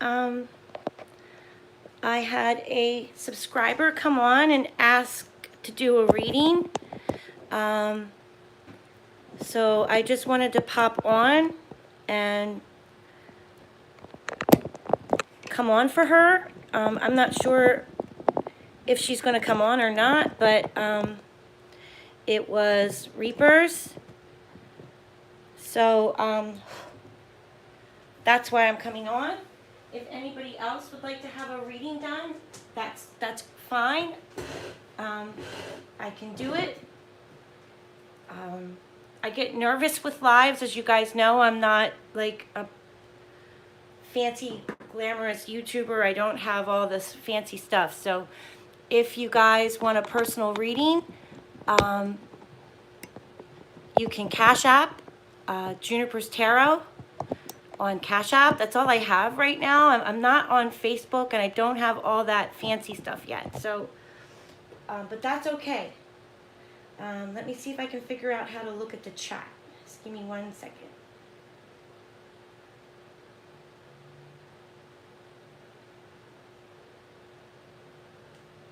I had a subscriber come on and ask to do a reading. So I just wanted to pop on and come on for her. I'm not sure if she's going to come on or not, but it was Reapers. So that's why I'm coming on. If anybody else would like to have a reading done, that's fine. I can do it. I get nervous with lives, as you guys know. I'm not like a fancy, glamorous YouTuber. I don't have all this fancy stuff. So if you guys want a personal reading, you can Cash App Juniper's Tarot on Cash App. That's all I have right now. I'm not on Facebook, and I don't have all that fancy stuff yet. So, but that's okay. Let me see if I can figure out how to look at the chat. Just give me 1 second.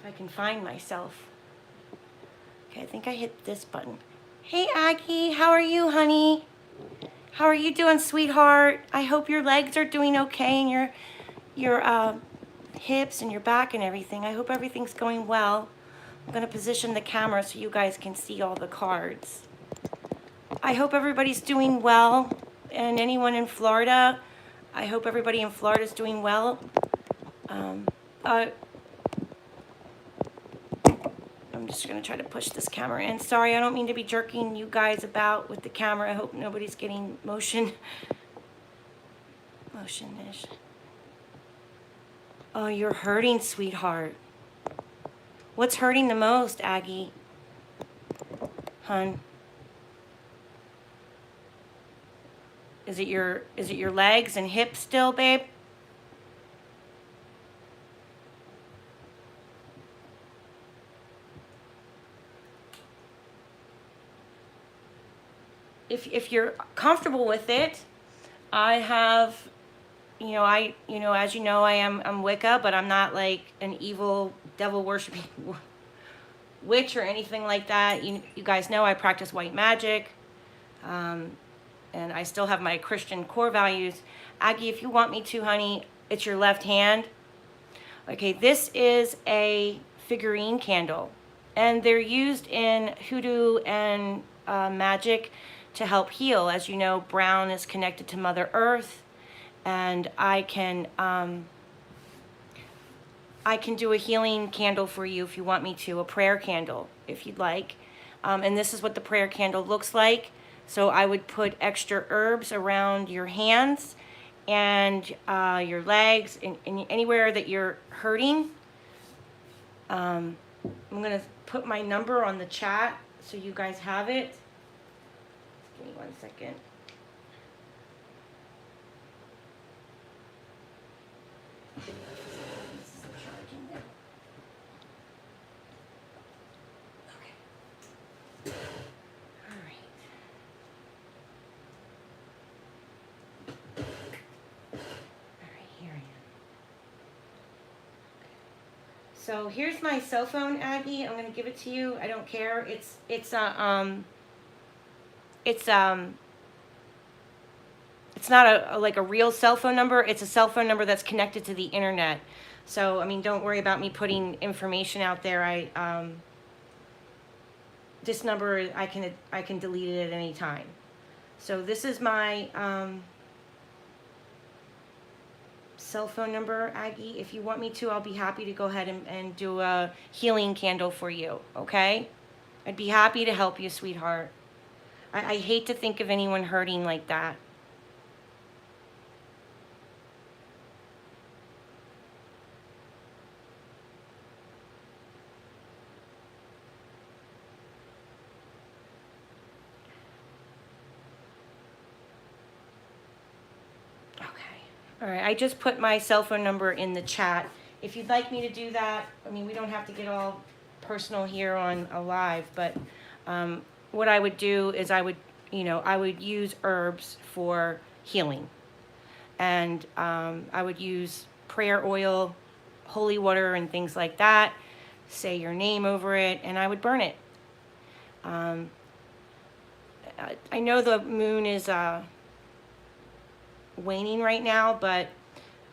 If I can find myself. Okay, I think I hit this button. Hey Aggie, how are you, honey? How are you doing, sweetheart? I hope your legs are doing okay, and your hips and your back and everything. I hope everything's going well. I'm going to position the camera so you guys can see all the cards. I hope everybody's doing well. And anyone in Florida, I hope everybody in Florida is doing well. I'm just going to try to push this camera in. Sorry, I don't mean to be jerking you guys about with the camera. I hope nobody's getting motion-ish. Oh, you're hurting, sweetheart. What's hurting the most, Aggie? Hun? Is it your legs and hips still, babe? If you're comfortable with it, I have, as you know, I'm Wicca, but I'm not like an evil devil worshiping witch or anything like that. You guys know I practice white magic, and I still have my Christian core values. Aggie, if you want me to, honey, it's your left hand. Okay, this is a figurine candle, and they're used in hoodoo and magic to help heal. As you know, brown is connected to Mother Earth, and I can do a healing candle for you if you want me to, a prayer candle if you'd like. And this is what the prayer candle looks like. So I would put extra herbs around your hands and your legs and anywhere that you're hurting. I'm going to put my number on the chat so you guys have it. Give me 1 second. So here's my cell phone, Aggie. I'm gonna give it to you. I don't care. It's not like a real cell phone number. It's a cell phone number that's connected to the internet. So I mean, don't worry about me putting information out there. This number I can delete it at any time. So this is my cell phone number, Aggie. If you want me to, I'll be happy to go ahead and do a healing candle for you, okay? I'd be happy to help you, sweetheart. I hate to think of anyone hurting like that. All right, I just put my cell phone number in the chat. If you'd like me to do that, I mean, we don't have to get all personal here on a live, but what I would do is I would use herbs for healing. and I would use prayer oil, holy water, and things like that, say your name over it, and I would burn it. I know the moon is waning right now, but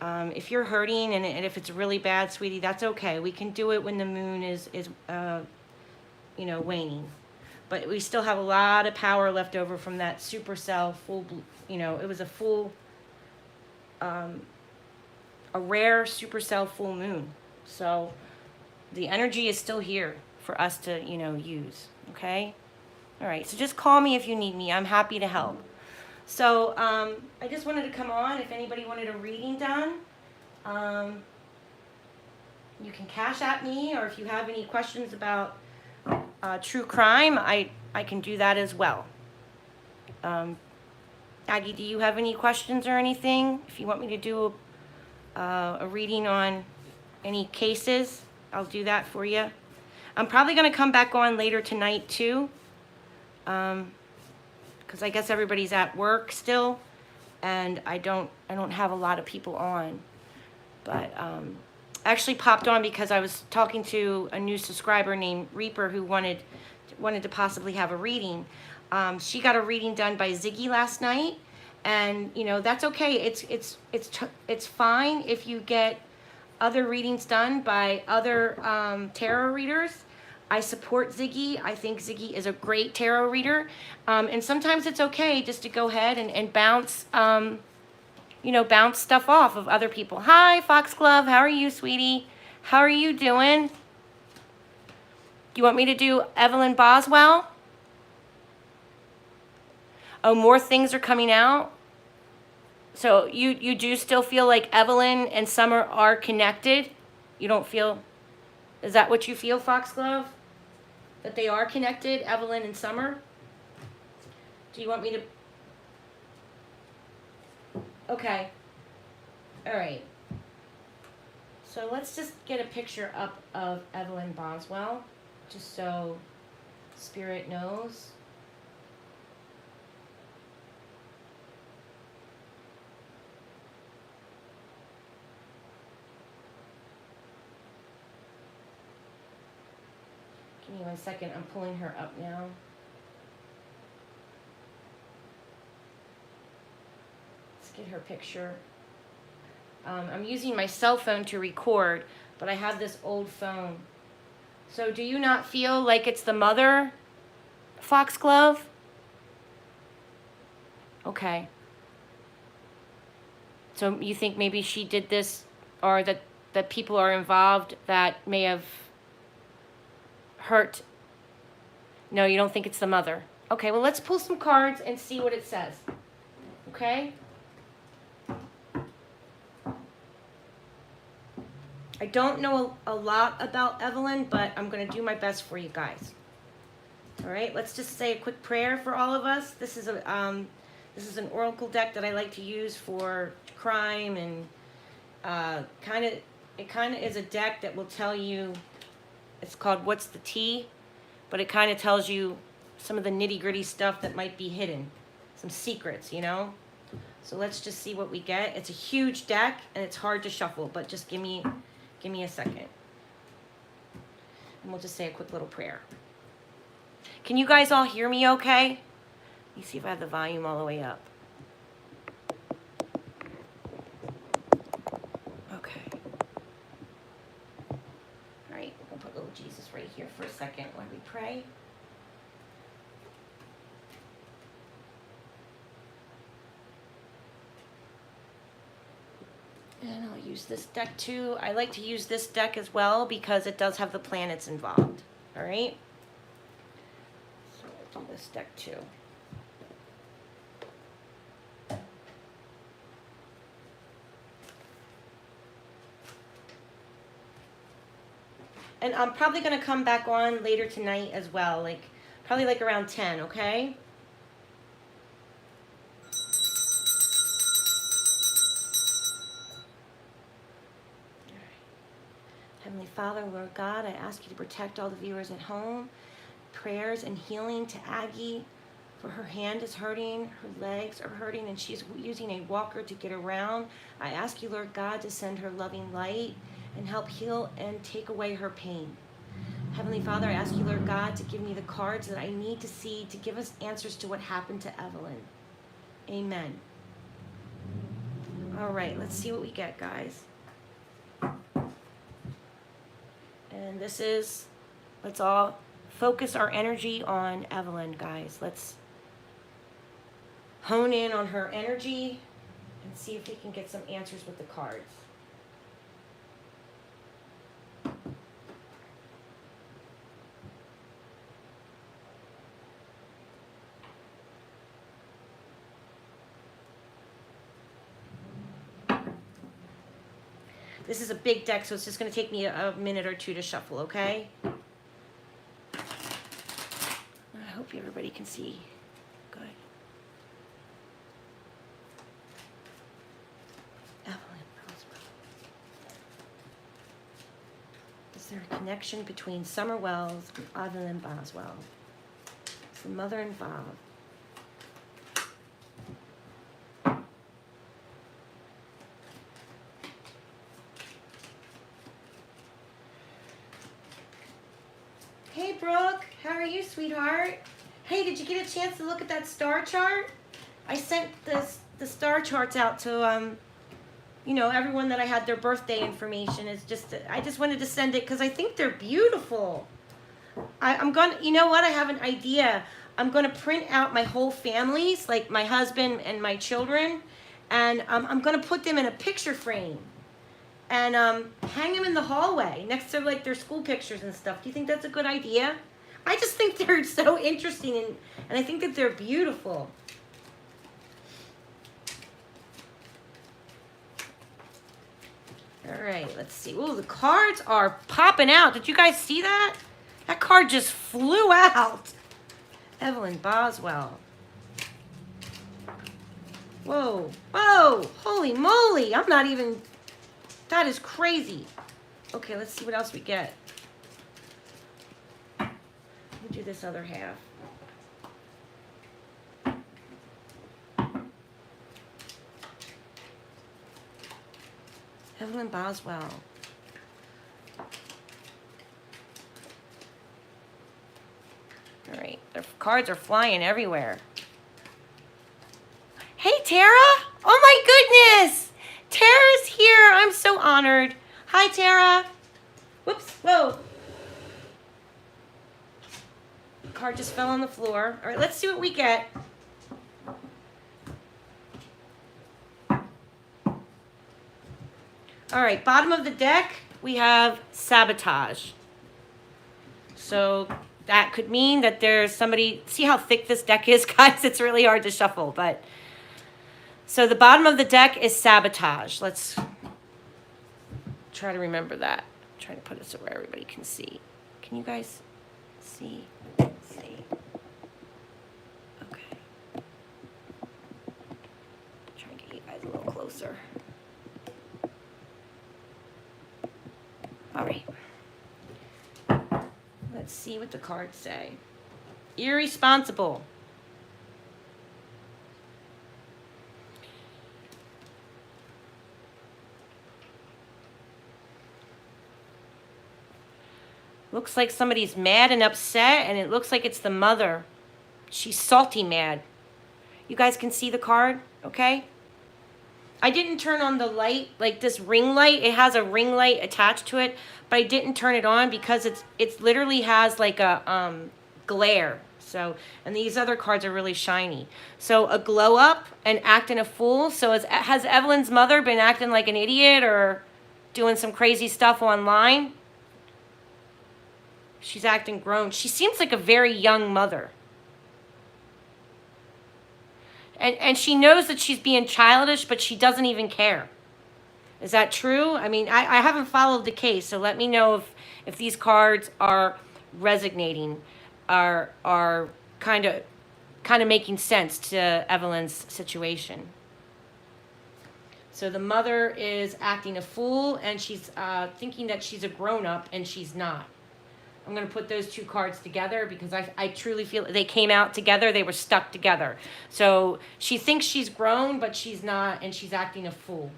if you're hurting and if it's really bad, sweetie, that's okay. We can do it when the moon is waning. But we still have a lot of power left over from that supercell full, it was a full, a rare supercell full moon. So the energy is still here for us to, use, okay? All right, so just call me if you need me. I'm happy to help. So I just wanted to come on. If anybody wanted a reading done, you can cash at me, or if you have any questions about true crime, I can do that as well. Aggie, do you have any questions or anything? If you want me to do a reading on any cases, I'll do that for you. I'm probably going to come back on later tonight too, because I guess everybody's at work still, and I don't have a lot of people on. But I actually popped on because I was talking to a new subscriber named Reaper who wanted to possibly have a reading. She got a reading done by Ziggy last night, and that's okay. It's fine if you get other readings done by other tarot readers. I support Ziggy. I think Ziggy is a great tarot reader, and sometimes it's okay just to go ahead and bounce. Bounce stuff off of other people. Hi, Foxglove. How are you, sweetie? How are you doing? Do you want me to do Evelyn Boswell? Oh, more things are coming out? So you do still feel like Evelyn and Summer are connected? You don't feel... Is that what you feel, Foxglove? That they are connected, Evelyn and Summer? Do you want me to... Okay. All right. So let's just get a picture up of Evelyn Boswell, just so Spirit knows. Give me 1 second. I'm pulling her up now. Get her picture. I'm using my cell phone to record, but I have this old phone. So do you not feel like it's the mother, Foxglove? Okay. So you think maybe she did this, or that people are involved that may have hurt? No, you don't think it's the mother. Okay, well, let's pull some cards and see what it says. Okay? I don't know a lot about Evelyn, but I'm going to do my best for you guys. All right, let's just say a quick prayer for all of us. This is an oracle deck that I like to use for crime, and it kind of is a deck that will tell you. It's called What's the Tea, but it kind of tells you some of the nitty-gritty stuff that might be hidden, some secrets, So let's just see what we get. It's a huge deck and it's hard to shuffle, but just give me a second. And we'll just say a quick little prayer. Can you guys all hear me okay? Let me see if I have the volume all the way up. Okay. All right, we'll put little Jesus right here for a second while we pray. And I'll use this deck too. I like to use this deck as well because it does have the planets involved. All right? So I'll do this deck too. And I'm probably going to come back on later tonight as well, probably around 10, okay? Heavenly Father, Lord God, I ask you to protect all the viewers at home. Prayers and healing to Aggie Her hand is hurting, her legs are hurting, and she's using a walker to get around. I ask you, Lord God, to send her loving light and help heal and take away her pain. Heavenly Father, I ask you, Lord God, to give me the cards that I need to see to give us answers to what happened to Evelyn. Amen. All right, let's see what we get, guys. And this is, let's all focus our energy on Evelyn, guys. Let's hone in on her energy and see if we can get some answers with the cards. This is a big deck, so it's just going to take me a minute or two to shuffle, okay? I hope everybody can see. Good. Evelyn Boswell. Is there a connection between Summer Wells and Evelyn Boswell? Is the mother involved? Hey, Brooke, how are you, sweetheart? Hey, did you get a chance to look at that star chart? I sent the star charts out to, everyone that I had their birthday information. I just wanted to send it because I think they're beautiful. I'm gonna, you know what? I have an idea. I'm gonna print out my whole families, like my husband and my children, and I'm gonna put them in a picture frame. And hang them in the hallway next to like their school pictures and stuff. Do you think that's a good idea? I just think they're so interesting, and I think that they're beautiful. All right, let's see. Ooh, the cards are popping out. Did you guys see that? That card just flew out. Evelyn Boswell. Whoa, whoa, holy moly. I'm not even... That is crazy. Okay, let's see what else we get. Let me do this other half. Evelyn Boswell. All right, the cards are flying everywhere. Hey, Tara. Oh, my goodness. Tara's here. I'm so honored. Hi, Tara. Whoops. Whoa. The card just fell on the floor. All right, let's see what we get. All right, bottom of the deck, we have sabotage. So that could mean that there's somebody... See how thick this deck is, guys? It's really hard to shuffle, but... So the bottom of the deck is sabotage. Let's try to remember that. I'm trying to put it so where everybody can see. Can you guys see? See. Okay. Try and get you guys a little closer. All right. Let's see what the cards say. Irresponsible. Looks like somebody's mad and upset, and it looks like it's the mother. She's salty mad. You guys can see the card, okay? I didn't turn on the light, like this ring light. It has a ring light attached to it, but I didn't turn it on because it's literally has like a glare. So, and these other cards are really shiny. So a glow up and acting a fool. So has Evelyn's mother been acting like an idiot or doing some crazy stuff online? She's acting grown. She seems like a very young mother. And she knows that she's being childish, but she doesn't even care. Is that true? I mean, I haven't followed the case, so let me know if these cards are resonating, are kind of making sense to Evelyn's situation. So the mother is acting a fool, and she's thinking that she's a grown-up, and she's not. I'm going to put those two cards together because I truly feel they came out together. They were stuck together. So she thinks she's grown, but she's not, and she's acting a fool.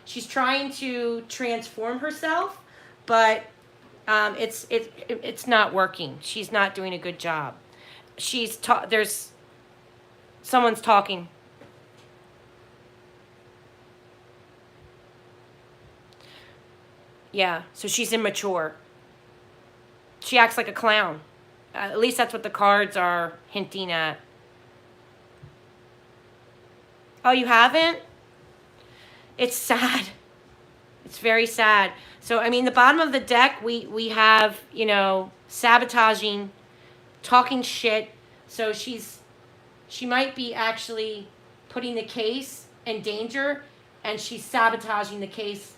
She's trying to transform herself, but it's not working. She's not doing a good job. There's someone's talking. Yeah, so she's immature. She acts like a clown. At least that's what the cards are hinting at. Oh, you haven't? It's sad. It's very sad. So, I mean, the bottom of the deck, we have, you know, sabotaging, talking shit. So she might be actually putting the case in danger, and she's sabotaging the case,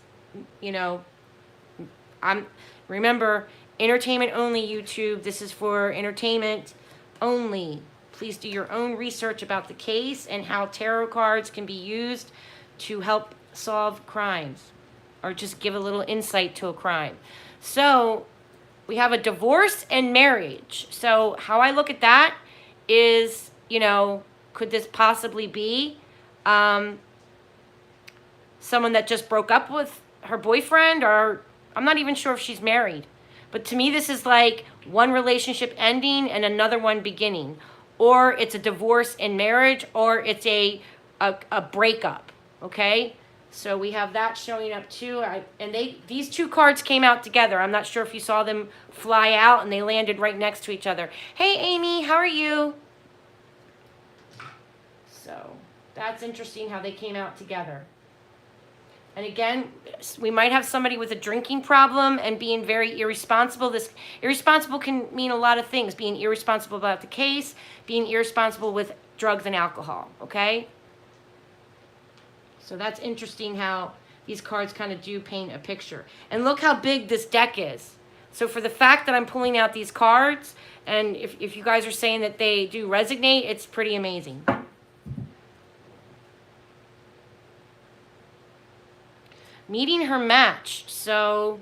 you know. Remember, entertainment only, YouTube. This is for entertainment only. Please do your own research about the case and how tarot cards can be used to help solve crimes or just give a little insight to a crime. So we have a divorce and marriage. So how I look at that is, you know, could this possibly be someone that just broke up with her boyfriend, or I'm not even sure if she's married. But to me, this is like one relationship ending and another one beginning. Or it's a divorce and marriage, or it's a breakup, okay? So we have that showing up too. These two cards came out together. I'm not sure if you saw them fly out, and they landed right next to each other. Hey, Amy, how are you? So that's interesting how they came out together. And again, we might have somebody with a drinking problem and being very irresponsible. This irresponsible can mean a lot of things. Being irresponsible about the case, being irresponsible with drugs and alcohol, okay? So that's interesting how these cards kind of do paint a picture. And look how big this deck is. So for the fact that I'm pulling out these cards, and if you guys are saying that they do resonate, it's pretty amazing. Meeting her match. So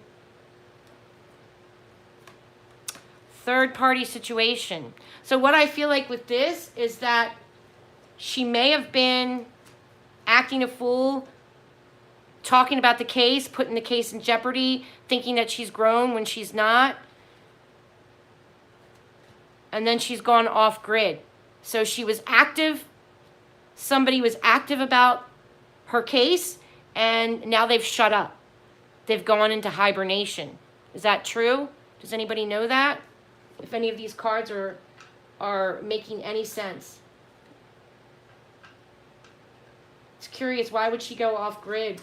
third party situation. So what I feel like with this is that she may have been acting a fool, talking about the case, putting the case in jeopardy, thinking that she's grown when she's not. And then she's gone off grid. So she was active. Somebody was active about her case, and now they've shut up. They've gone into hibernation. Is that true? Does anybody know that? If any of these cards are making any sense. It's curious, why would she go off grid?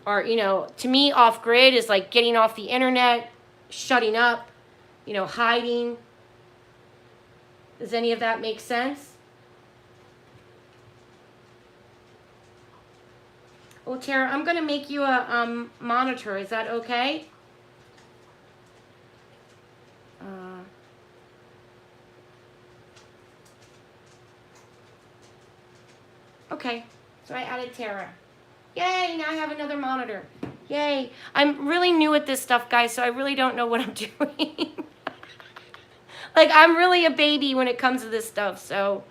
Or, you know, to me, off grid is like getting off the internet, shutting up, you know, hiding. Does any of that make sense? Well, Tara, I'm going to make you a monitor. Is that okay? Okay, so I added Tara. Yay, now I have another monitor. Yay. I'm really new at this stuff, guys, so I really don't know what I'm doing. Like, I'm really a baby when it comes to this stuff, so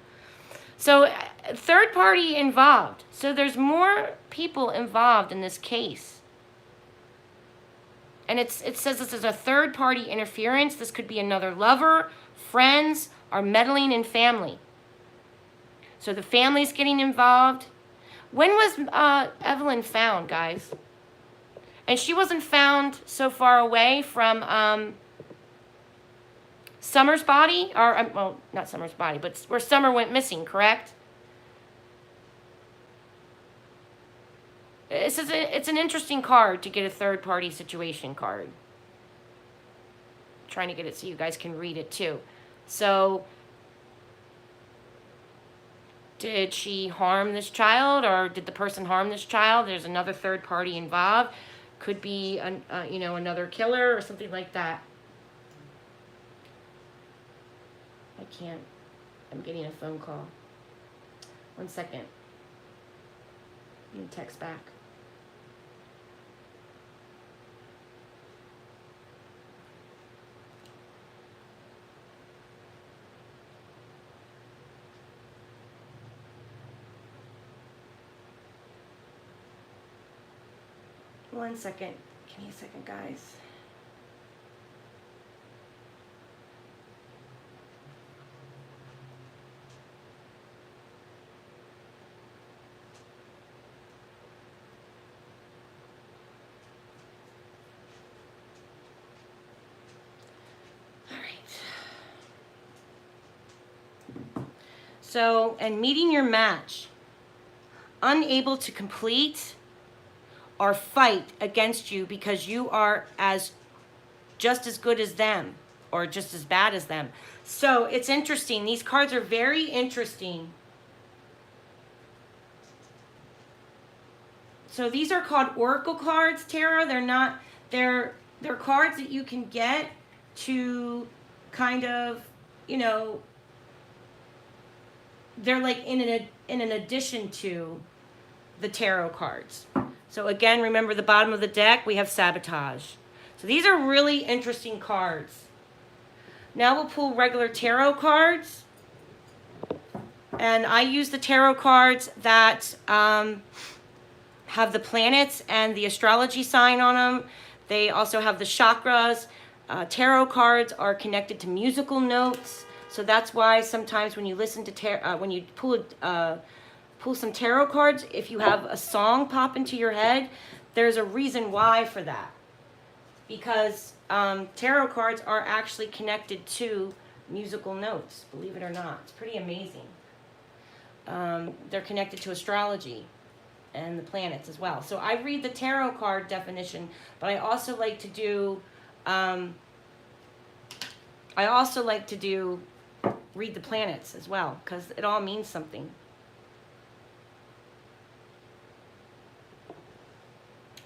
third party involved. So there's more people involved in this case. And it says this is a third party interference. This could be another lover, friends, or meddling in family. So the family's getting involved. When was Evelyn found, guys? And she wasn't found so far away from Summer's body, or, well, not Summer's body, but where Summer went missing, correct? It's an interesting card to get a third-party situation card. I'm trying to get it so you guys can read it too. So, did she harm this child, or did the person harm this child? There's another third party involved. Could be, you know, another killer or something like that. I can't. I'm getting a phone call. 1 second. I'm going to text back. 1 second. Give me a second, guys. So, and meeting your match, unable to complete or fight against you because you are just as good as them or just as bad as them. So it's interesting. These cards are very interesting. So these are called oracle cards, Tara. They're cards that you can get to kind of, you know, they're like in an addition to the tarot cards. So again, remember the bottom of the deck, we have sabotage. So these are really interesting cards. Now we'll pull regular tarot cards. And I use the tarot cards that have the planets and the astrology sign on them. They also have the chakras. Tarot cards are connected to musical notes. So that's why sometimes when you listen to when you pull some tarot cards, if you have a song pop into your head, there's a reason why for that. Because tarot cards are actually connected to musical notes, believe it or not. It's pretty amazing. They're connected to astrology and the planets as well. So I read the tarot card definition, but I also like to do read the planets as well, because it all means something.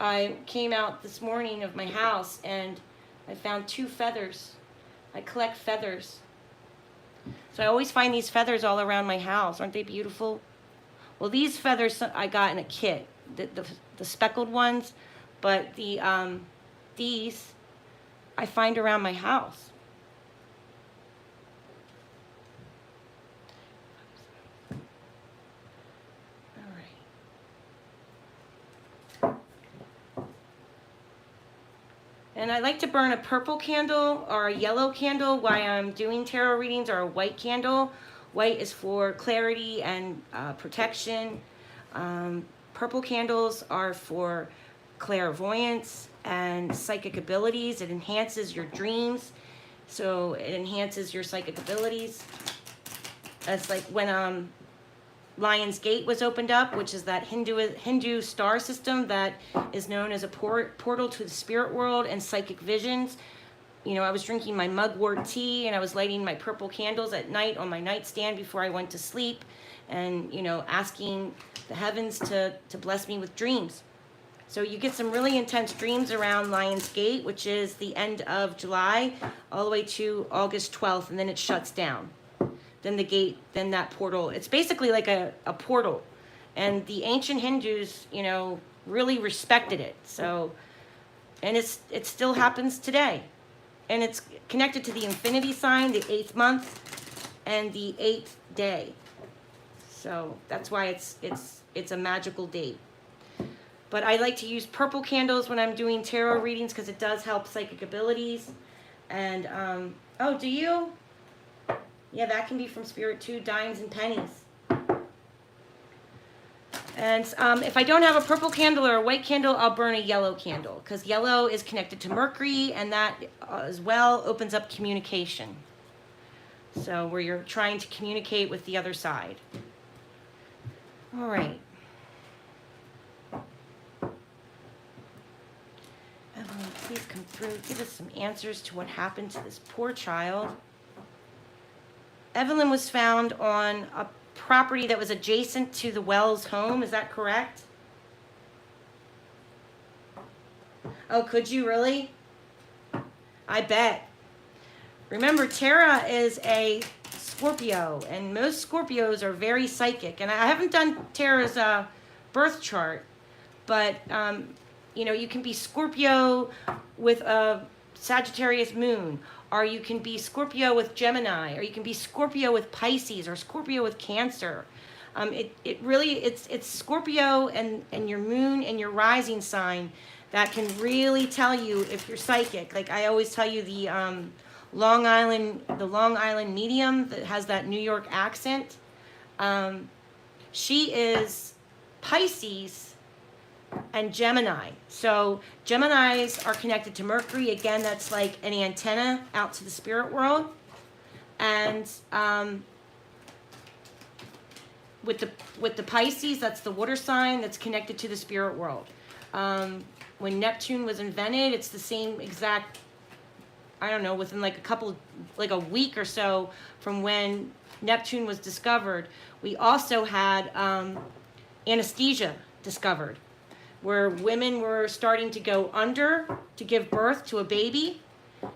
I came out this morning of my house and I found 2 feathers. I collect feathers. So I always find these feathers all around my house. Aren't they beautiful? Well, these feathers I got in a kit, the speckled ones, but these I find around my house. And I like to burn a purple candle or a yellow candle while I'm doing tarot readings, or a white candle. White is for clarity and protection. Purple candles are for clairvoyance and psychic abilities. It enhances your dreams. So it enhances your psychic abilities. It's like when Lion's Gate was opened up, which is that Hindu star system that is known as a portal to the spirit world and psychic visions. You know, I was drinking my mugwort tea and I was lighting my purple candles at night on my nightstand before I went to sleep, and, you know, asking the heavens to bless me with dreams. So you get some really intense dreams around Lion's Gate, which is the end of July, all the way to August 12th, and then it shuts down. Then the gate, then that portal. It's basically like a portal. And the ancient Hindus, you know, really respected it. So, and it still happens today. And it's connected to the infinity sign, the 8th month, and the 8th day. So that's why it's a magical date. But I like to use purple candles when I'm doing tarot readings because it does help psychic abilities. And, oh, do you? Yeah, that can be from Spirit too, dimes and pennies. And if I don't have a purple candle or a white candle, I'll burn a yellow candle, because yellow is connected to Mercury, and that as well opens up communication. So where you're trying to communicate with the other side. All right. Evelyn, please come through. Give us some answers to what happened to this poor child. Evelyn was found on a property that was adjacent to the Wells home. Is that correct? Oh, could you really? I bet. Remember, Tara is a Scorpio, and most Scorpios are very psychic. And I haven't done Tara's birth chart, but, you know, you can be Scorpio with a Sagittarius moon, or you can be Scorpio with Gemini, or you can be Scorpio with Pisces, or Scorpio with Cancer. It's Scorpio and your moon and your rising sign that can really tell you if you're psychic. Like I always tell you, the Long Island medium that has that New York accent. She is Pisces and Gemini. So Geminis are connected to Mercury. Again, that's like an antenna out to the spirit world. And with the Pisces, that's the water sign that's connected to the spirit world. When Neptune was invented, it's the same exact, I don't know, within like a week or so from when Neptune was discovered, we also had anesthesia discovered, where women were starting to go under to give birth to a baby.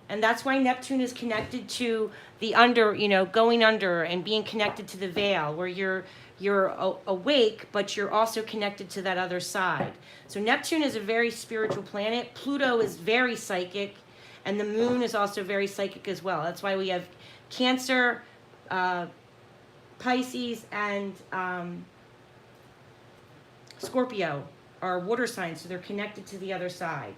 And that's why Neptune is connected to the under, going under and being connected to the veil, where you're awake, but you're also connected to that other side. So Neptune is a very spiritual planet. Pluto is very psychic, and the moon is also very psychic as well. That's why we have Cancer, Pisces, and Scorpio are water signs, so they're connected to the other side.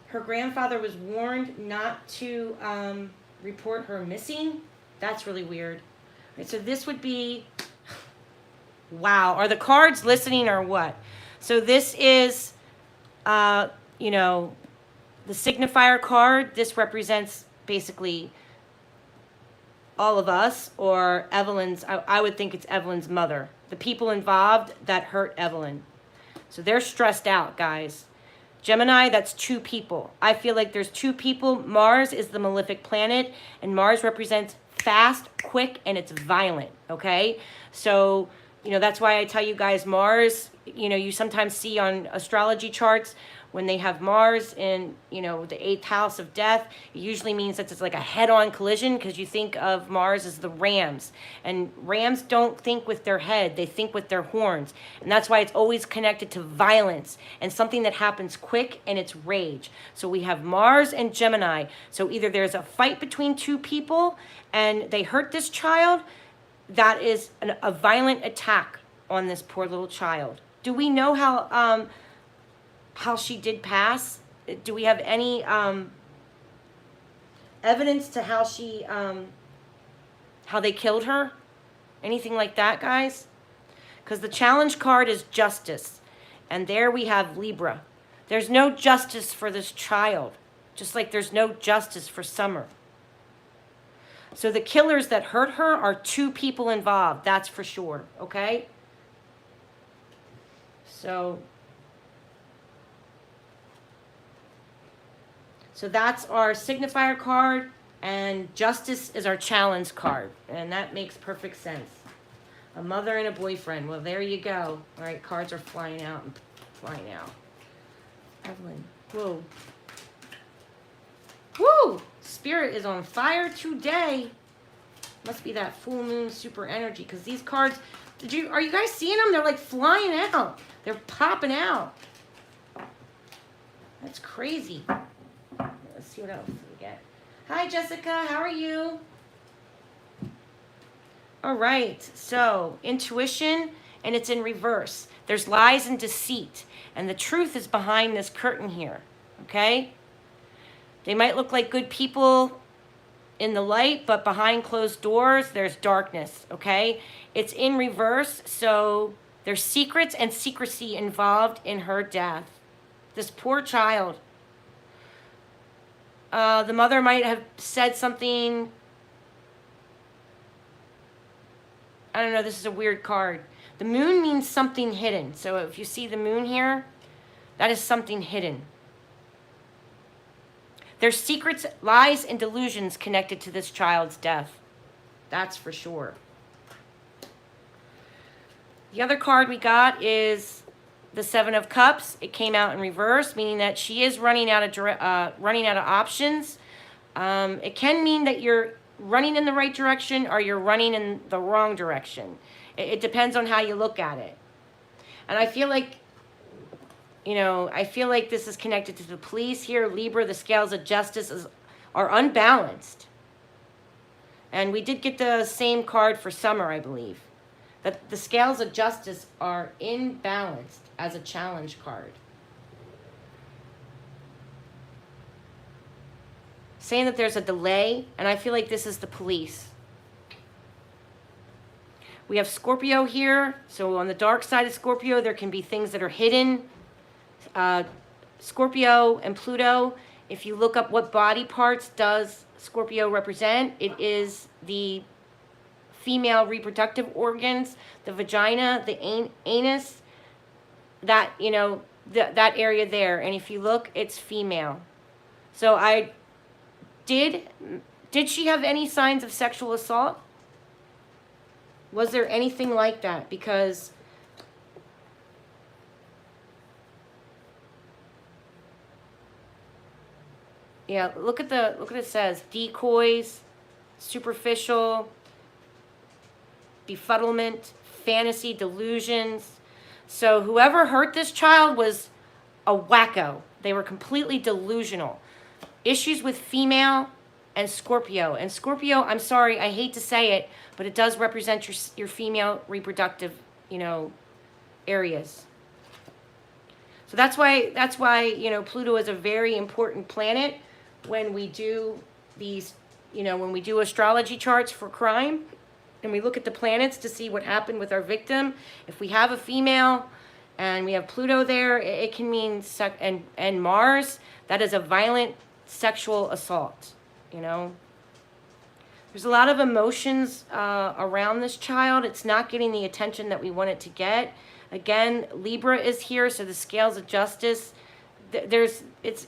Her grandfather was warned not to report her missing. That's really weird. Right, so this would be, wow, are the cards listening or what? So this is, the signifier card. This represents basically all of us, or Evelyn's, I would think it's Evelyn's mother. The people involved that hurt Evelyn. So they're stressed out, guys. Gemini, that's two people. I feel like there's two people. Mars is the malefic planet, and Mars represents fast, quick, and it's violent, okay? So, that's why I tell you guys, Mars, you sometimes see on astrology charts when they have Mars in, the 8th house of death, it usually means that it's like a head-on collision, because you think of Mars as the rams. And rams don't think with their head, they think with their horns. And that's why it's always connected to violence and something that happens quick, and it's rage. So we have Mars and Gemini. So either there's a fight between two people and they hurt this child, that is a violent attack on this poor little child. Do we know how she did pass? Do we have any evidence to how they killed her? Anything like that, guys? Because the challenge card is justice. And there we have Libra. There's no justice for this child, just like there's no justice for Summer. So the killers that hurt her are two people involved, that's for sure, okay? So that's our signifier card, and justice is our challenge card, and that makes perfect sense. A mother and a boyfriend. Well, there you go. All right, cards are flying out and flying out. Evelyn, whoa. Woo! Spirit is on fire today. Must be that full moon super energy, because these cards, are you guys seeing them? They're like flying out. They're popping out. That's crazy. Let's see what else we get. Hi, Jessica. How are you? All right. So, intuition, and it's in reverse. There's lies and deceit, and the truth is behind this curtain here. Okay? They might look like good people in the light, but behind closed doors, there's darkness. Okay? It's in reverse, so there's secrets and secrecy involved in her death. This poor child. The mother might have said something. I don't know, this is a weird card. The moon means something hidden. So if you see the moon here, that is something hidden. There's secrets, lies, and delusions connected to this child's death. That's for sure. The other card we got is the Seven of Cups. It came out in reverse, meaning that she is running out of options. It can mean that you're running in the right direction or you're running in the wrong direction. It depends on how you look at it. And I feel like, this is connected to the police here. Libra, the scales of justice are unbalanced. And we did get the same card for Summer, I believe. That the scales of justice are imbalanced as a challenge card. Saying that there's a delay, and I feel like this is the police. We have Scorpio here, so on the dark side of Scorpio, there can be things that are hidden. Scorpio and Pluto, if you look up what body parts does Scorpio represent, it is the female reproductive organs, the vagina, the anus, that, you know, that area there. And if you look, it's female. So did she have any signs of sexual assault? Was there anything like that? Because yeah, look at it says decoys, superficial, befuddlement, fantasy, delusions. So whoever hurt this child was a wacko. They were completely delusional. Issues with female and Scorpio. And Scorpio, I'm sorry, I hate to say it, but it does represent your female reproductive, you know, areas. So that's why, you know, Pluto is a very important planet when we do these, you know, when we do astrology charts for crime and we look at the planets to see what happened with our victim. If we have a female and we have Pluto there, it can mean, and Mars, that is a violent sexual assault, you know. There's a lot of emotions around this child. It's not getting the attention that we want it to get. Again, Libra is here, so the scales of justice, it's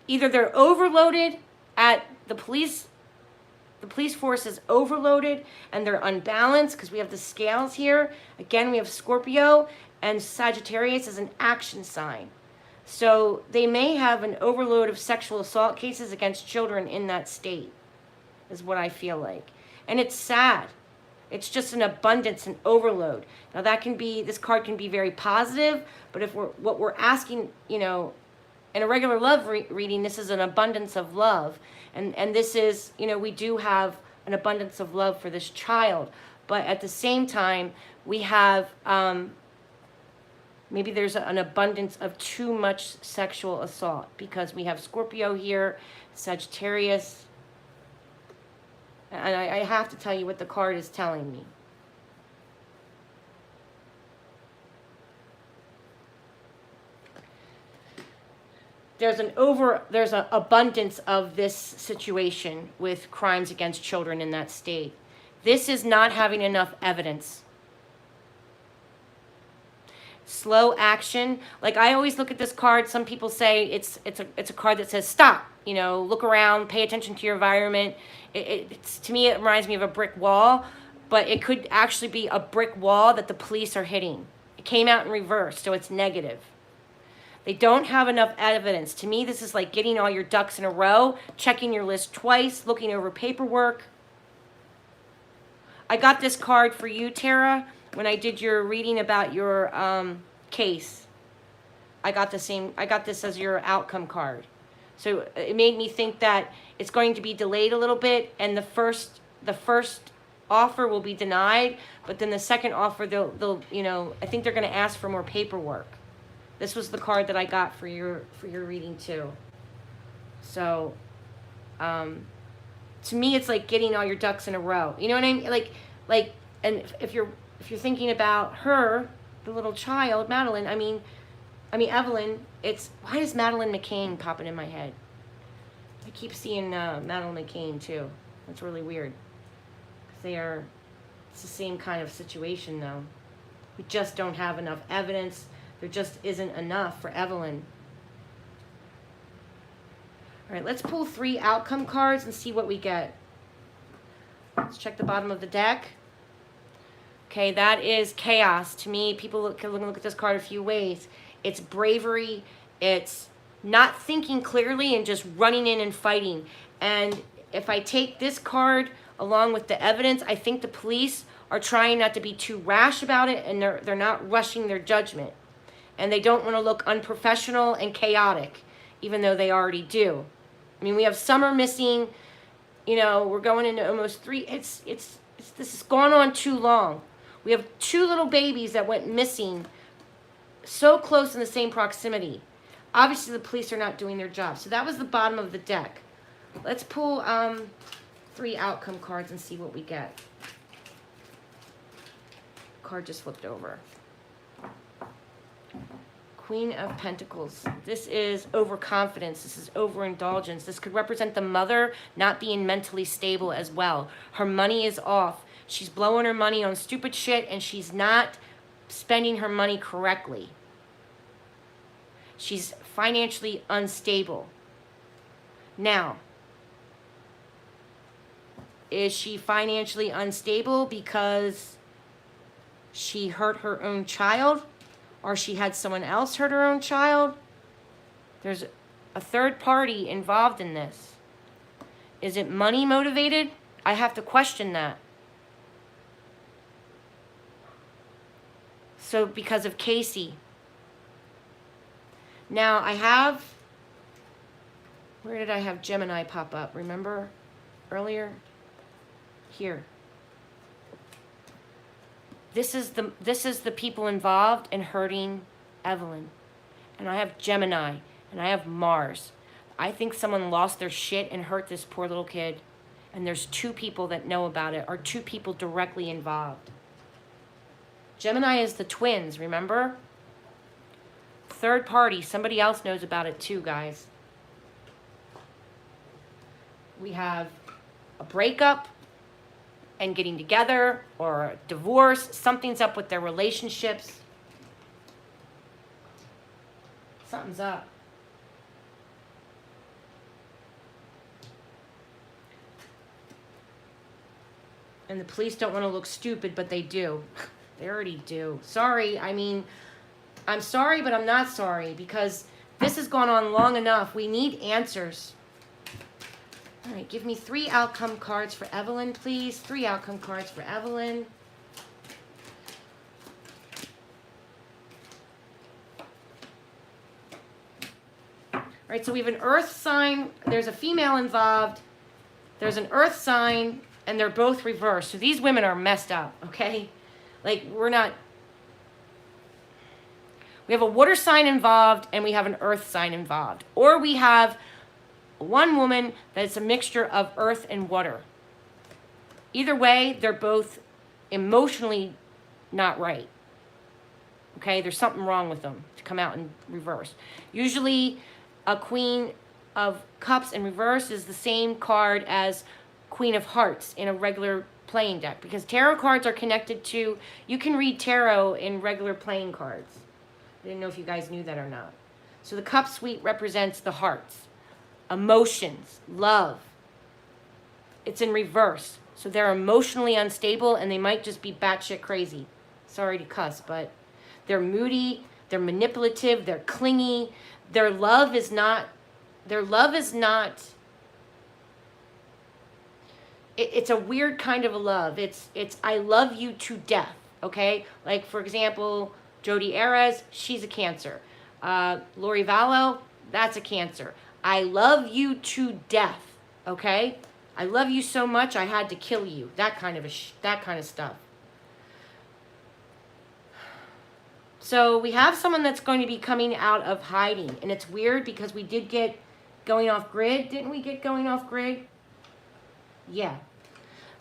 either they're overloaded at the police force is overloaded and they're unbalanced because we have the scales here. Again, we have Scorpio and Sagittarius is an action sign. So they may have an overload of sexual assault cases against children in that state, is what I feel like. And it's sad. It's just an abundance and overload. Now that can be, this card can be very positive, but if what we're asking, you know, in a regular love reading, this is an abundance of love. And this is, you know, we do have an abundance of love for this child. But at the same time, we have, maybe there's an abundance of too much sexual assault because we have Scorpio here, Sagittarius. And I have to tell you what the card is telling me. There's an abundance of this situation with crimes against children in that state. This is not having enough evidence. Slow action. Like I always look at this card. Some people say it's a card that says stop. You know, look around, pay attention to your environment. To me, it reminds me of a brick wall, but it could actually be a brick wall that the police are hitting. It came out in reverse, so it's negative. They don't have enough evidence. To me, this is like getting all your ducks in a row, checking your list twice, looking over paperwork. I got this card for you, Tara, when I did your reading about your case. I got this as your outcome card. So it made me think that it's going to be delayed a little bit, and the first offer will be denied, but then the second offer, they'll you know, I think they're going to ask for more paperwork. This was the card that I got for your reading too. So, to me, it's like getting all your ducks in a row. You know what I mean? Like, and if you're thinking about her, the little child, Madeleine. I mean Evelyn. Why is Madeleine McCann popping in my head? I keep seeing Madeleine McCann too. That's really weird. It's the same kind of situation though. We just don't have enough evidence. There just isn't enough for Evelyn. All right, let's pull 3 outcome cards and see what we get. Let's check the bottom of the deck. Okay, that is chaos. To me, people can look at this card a few ways. It's bravery. It's not thinking clearly and just running in and fighting. And if I take this card along with the evidence, I think the police are trying not to be too rash about it, and they're not rushing their judgment. And they don't want to look unprofessional and chaotic, even though they already do. I mean, we have summer missing. You know, we're going into almost 3. This has gone on too long. We have 2 little babies that went missing so close in the same proximity. Obviously, the police are not doing their job. So that was the bottom of the deck. Let's pull 3 outcome cards and see what we get. Card just flipped over. Queen of Pentacles. This is overconfidence. This is overindulgence. This could represent the mother not being mentally stable as well. Her money is off. She's blowing her money on stupid shit, and she's not spending her money correctly. She's financially unstable. Now, is she financially unstable because she hurt her own child? Or she had someone else hurt her own child? There's a third party involved in this. Is it money motivated? I have to question that. So because of Casey. Now I have, where did I have Gemini pop up? Remember earlier? Here. This is the people involved in hurting Evelyn. And I have Gemini. And I have Mars. I think someone lost their shit and hurt this poor little kid. And there's 2 people that know about it, or 2 people directly involved. Gemini is the twins, remember? Third party, somebody else knows about it too, guys. We have a breakup and getting together, or a divorce. Something's up with their relationships. Something's up. And the police don't want to look stupid, but they do. They already do. Sorry, I mean, I'm sorry, but I'm not sorry, because this has gone on long enough. We need answers. All right, give me 3 outcome cards for Evelyn, please. 3 outcome cards for Evelyn. All right, so we have an earth sign. There's a female involved. There's an earth sign, and they're both reversed. So these women are messed up, okay? Like, we have a water sign involved, and we have an earth sign involved. Or we have one woman that's a mixture of earth and water. Either way, they're both emotionally not right. Okay, there's something wrong with them to come out in reverse. Usually, a Queen of Cups in reverse is the same card as Queen of Hearts in a regular playing deck, because tarot cards are connected to, you can read tarot in regular playing cards. I didn't know if you guys knew that or not. So the Cup Suite represents the hearts, emotions, love. It's in reverse. So they're emotionally unstable, and they might just be batshit crazy. Sorry to cuss, but they're moody, they're manipulative, they're clingy. Their love is not, it's a weird kind of a love. It's I love you to death, okay? Like, for example, Jodi Arias, she's a Cancer. Lori Vallow, that's a Cancer. I love you to death, okay? I love you so much I had to kill you. That kind of stuff. So we have someone that's going to be coming out of hiding, and it's weird because we did get going off grid. Didn't we get going off grid? Yeah.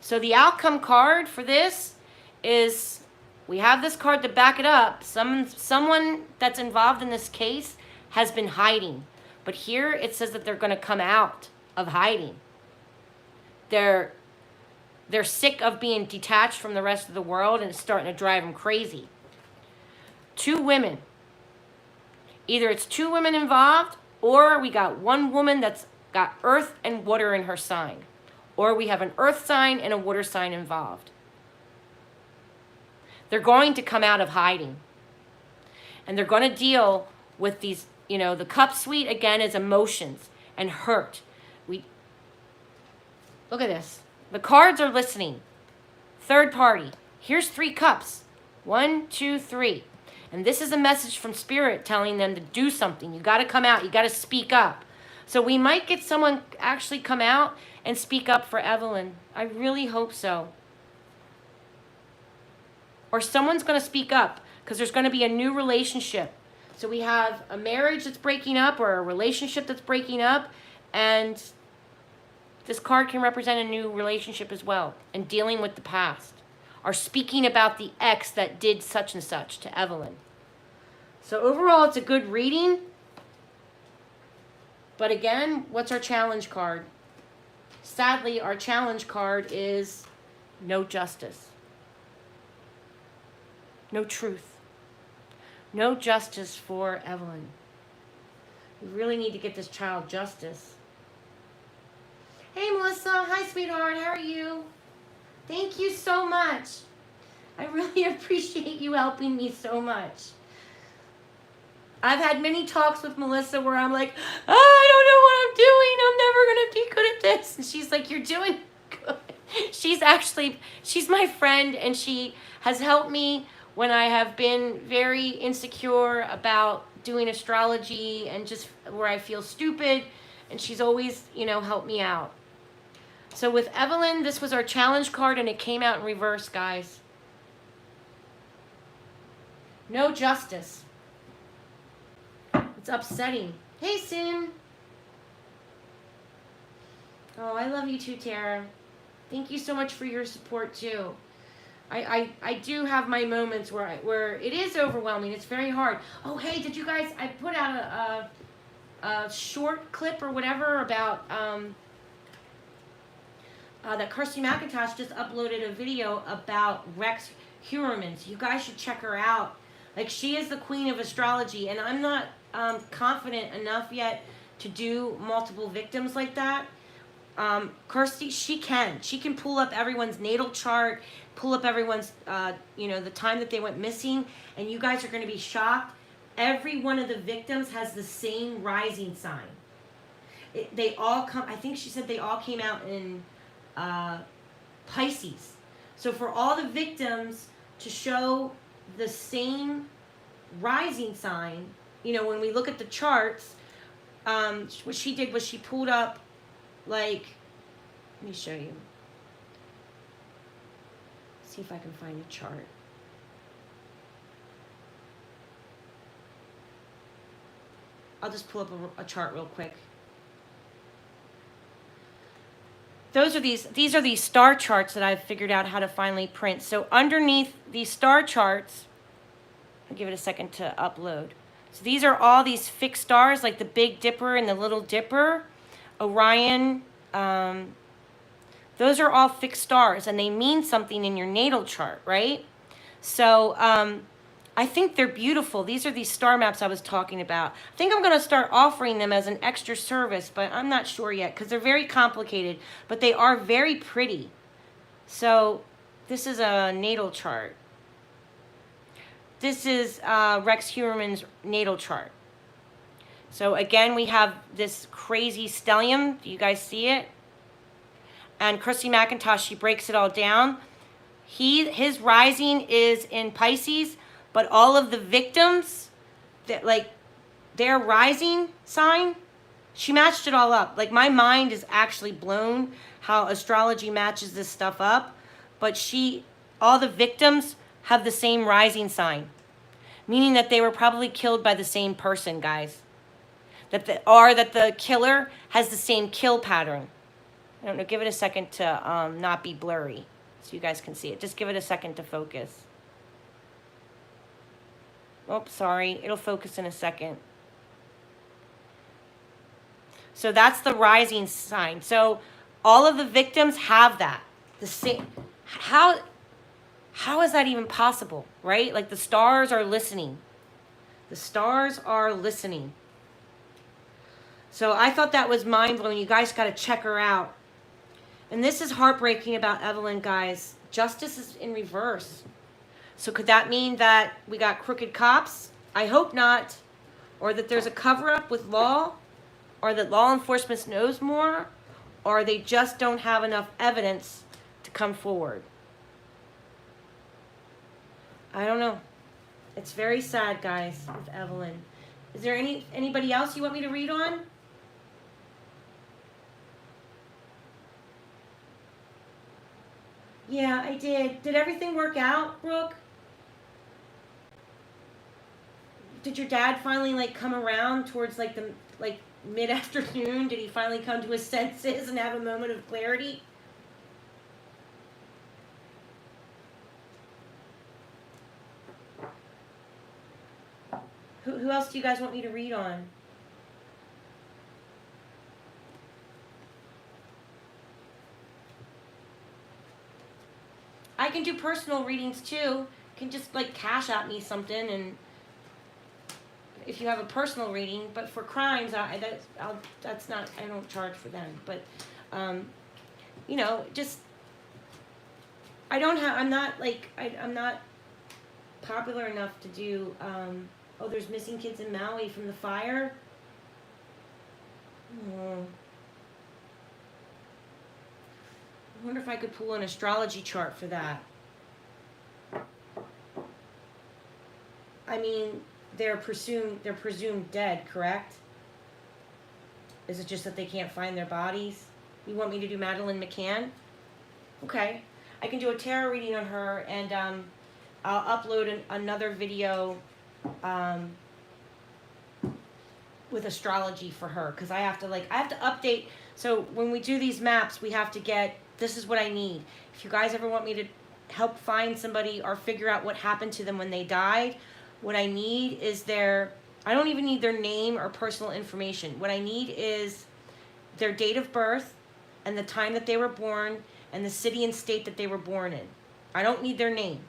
So the outcome card for this is, we have this card to back it up. Someone that's involved in this case has been hiding. But here it says that they're going to come out of hiding. They're sick of being detached from the rest of the world, and it's starting to drive them crazy. 2 women. Either it's 2 women involved, or we got one woman that's got earth and water in her sign. Or we have an earth sign and a water sign involved. They're going to come out of hiding. And they're going to deal with these, the Cup Suite, again, is emotions and hurt. Look at this. The cards are listening. Third party. Here's 3 cups. 1, 2, 3. And this is a message from Spirit telling them to do something. You got to come out. You got to speak up. So we might get someone actually come out and speak up for Evelyn. I really hope so. or someone's going to speak up because there's going to be a new relationship. So we have a marriage that's breaking up or a relationship that's breaking up, and this card can represent a new relationship as well, and dealing with the past, or speaking about the ex that did such and such to Evelyn. So overall, it's a good reading. But again, what's our challenge card? Sadly, our challenge card is no justice. No truth. No justice for Evelyn. We really need to get this child justice. Hey, Melissa. Hi, sweetheart. How are you? Thank you so much. I really appreciate you helping me so much. I've had many talks with Melissa where I'm like, oh, I don't know what I'm doing. I'm never going to be good at this. And she's like, you're doing good. She's my friend, and she has helped me when I have been very insecure about doing astrology and just where I feel stupid. And she's always, helped me out. So with Evelyn, this was our challenge card, and it came out in reverse, guys. No justice. It's upsetting. Hey, Sin. Oh, I love you too, Tara. Thank you so much for your support too. I do have my moments where it is overwhelming. It's very hard. Oh, hey, did you guys? I put out a short clip or whatever about that Kirsty McIntosh just uploaded a video about Rex Heuermann. You guys should check her out. Like, she is the queen of astrology, and I'm not confident enough yet to do multiple victims like that. Kirsty, she can pull up everyone's natal chart, pull up everyone's, the time that they went missing, and you guys are going to be shocked. Every one of the victims has the same rising sign. They all come, I think she said they all came out in Pisces. So for all the victims to show the same rising sign, when we look at the charts, what she did was she pulled up, like, let me show you. See if I can find a chart. I'll just pull up a chart real quick. These are these star charts that I've figured out how to finally print. So underneath these star charts, I'll give it a second to upload. So these are all these fixed stars, like the Big Dipper and the Little Dipper, Orion. Those are all fixed stars, and they mean something in your natal chart, right? So I think they're beautiful. These are these star maps I was talking about. I think I'm going to start offering them as an extra service, but I'm not sure yet because they're very complicated, but they are very pretty. So this is a natal chart. This is Rex Heuermann's natal chart. So again, we have this crazy stellium. Do you guys see it? And Kirsty McIntosh, she breaks it all down. His rising is in Pisces, but all of the victims, their rising sign, she matched it all up. Like, my mind is actually blown how astrology matches this stuff up. But all the victims have the same rising sign, meaning that they were probably killed by the same person, guys. That the killer has the same kill pattern. I don't know, give it a second to not be blurry so you guys can see it. Just give it a second to focus. Oh, sorry, it'll focus in a second. So that's the rising sign. So all of the victims have that. The same. How is that even possible, right? Like, the stars are listening. The stars are listening. So I thought that was mind-blowing. You guys got to check her out. And this is heartbreaking about Evelyn, guys. Justice is in reverse. So could that mean that we got crooked cops? I hope not. Or that there's a cover-up with law? Or that law enforcement knows more? Or they just don't have enough evidence to come forward? I don't know. It's very sad, guys, with Evelyn. Is there anybody else you want me to read on? Yeah, I did. Did everything work out, Brooke? did your dad finally like come around towards like the like mid-afternoon? Did he finally come to his senses and have a moment of clarity? Who else do you guys want me to read on? I can do personal readings too. You can just like cash at me something, and if you have a personal reading. But for crimes, that's not, I don't charge for them. But you know, just I'm not popular enough to do. Oh, there's missing kids in Maui from the fire. Oh. I wonder if I could pull an astrology chart for that. I mean, they're presumed dead, correct? Is it just that they can't find their bodies? You want me to do Madeleine McCann? Okay. I can do a tarot reading on her, and I'll upload another video with astrology for her, because I have to update. So when we do these maps, we have to get, this is what I need. If you guys ever want me to help find somebody or figure out what happened to them when they died, what I need is I don't even need their name or personal information. What I need is their date of birth and the time that they were born and the city and state that they were born in. I don't need their name.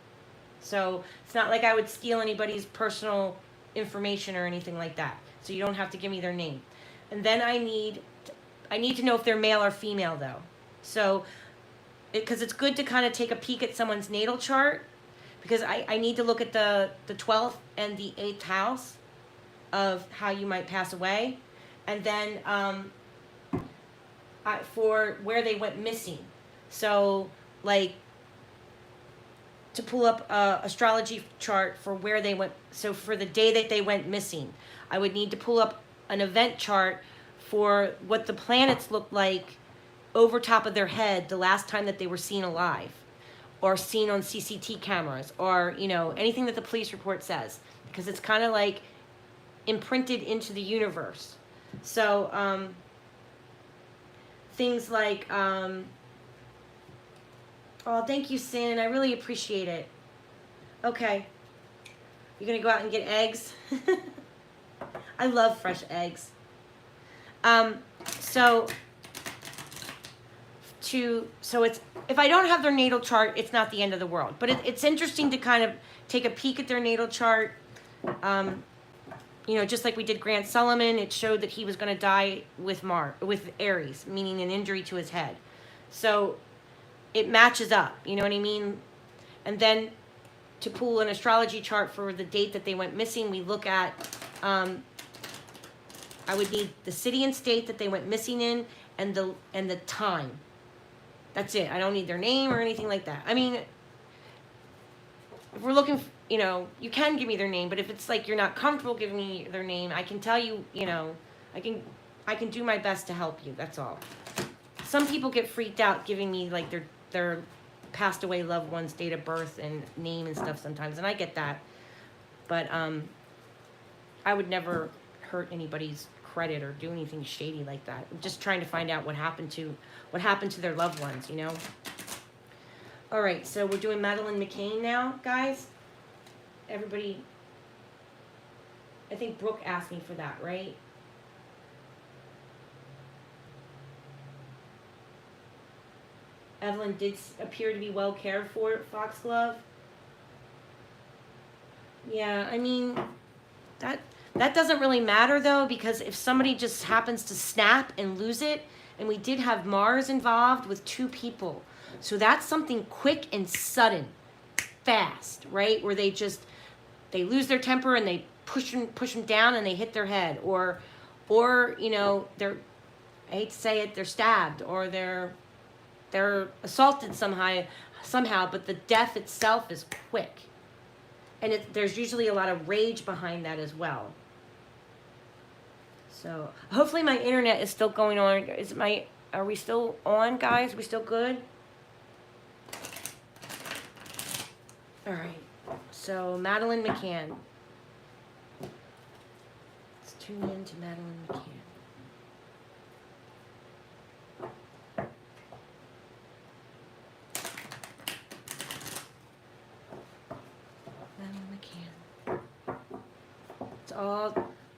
So it's not like I would steal anybody's personal information or anything like that. So you don't have to give me their name. And then I need to know if they're male or female, though. So, because it's good to kind of take a peek at someone's natal chart, because I need to look at the 12th and the 8th house of how you might pass away. And then for where they went missing. So, like, to pull up a astrology chart for where they went, so for the day that they went missing, I would need to pull up an event chart for what the planets looked like over top of their head the last time that they were seen alive, or seen on CCTV cameras, or, you know, anything that the police report says, because it's kind of like imprinted into the universe. So things like oh, thank you, Sin. I really appreciate it. Okay. You're going to go out and get eggs? I love fresh eggs. So it's, if I don't have their natal chart, it's not the end of the world. But it's interesting to kind of take a peek at their natal chart. You know, just like we did Grant Sullivan, it showed that he was going to die with Aries, meaning an injury to his head. So it matches up, you know what I mean? And then to pull an astrology chart for the date that they went missing, we look at, I would need the city and state that they went missing in, and the time. That's it. I don't need their name or anything like that. I mean, if we're looking, you know, you can give me their name, but if it's like you're not comfortable giving me their name, I can tell you, you know, I can do my best to help you. That's all. Some people get freaked out giving me like their passed away loved one's date of birth and name and stuff sometimes, and I get that. But I would never hurt anybody's credit or do anything shady like that. I'm just trying to find out what happened to their loved ones, you know. All right, so we're doing Madeleine McCann now, guys. Everybody, I think Brooke asked me for that, right? Evelyn did appear to be well cared for at Foxglove. Yeah, I mean, that doesn't really matter, though, because if somebody just happens to snap and lose it, and we did have Mars involved with 2 people, so that's something quick and sudden, fast, right? Where they lose their temper and they push them down and they hit their head, or you know, I hate to say it, they're stabbed, or they're assaulted somehow, but the death itself is quick. And there's usually a lot of rage behind that as well. So hopefully my internet is still going on. Are we still on, guys? Are we still good? All right. So Madeleine McCann. Tune in to Madeleine McCann. Madeleine McCann.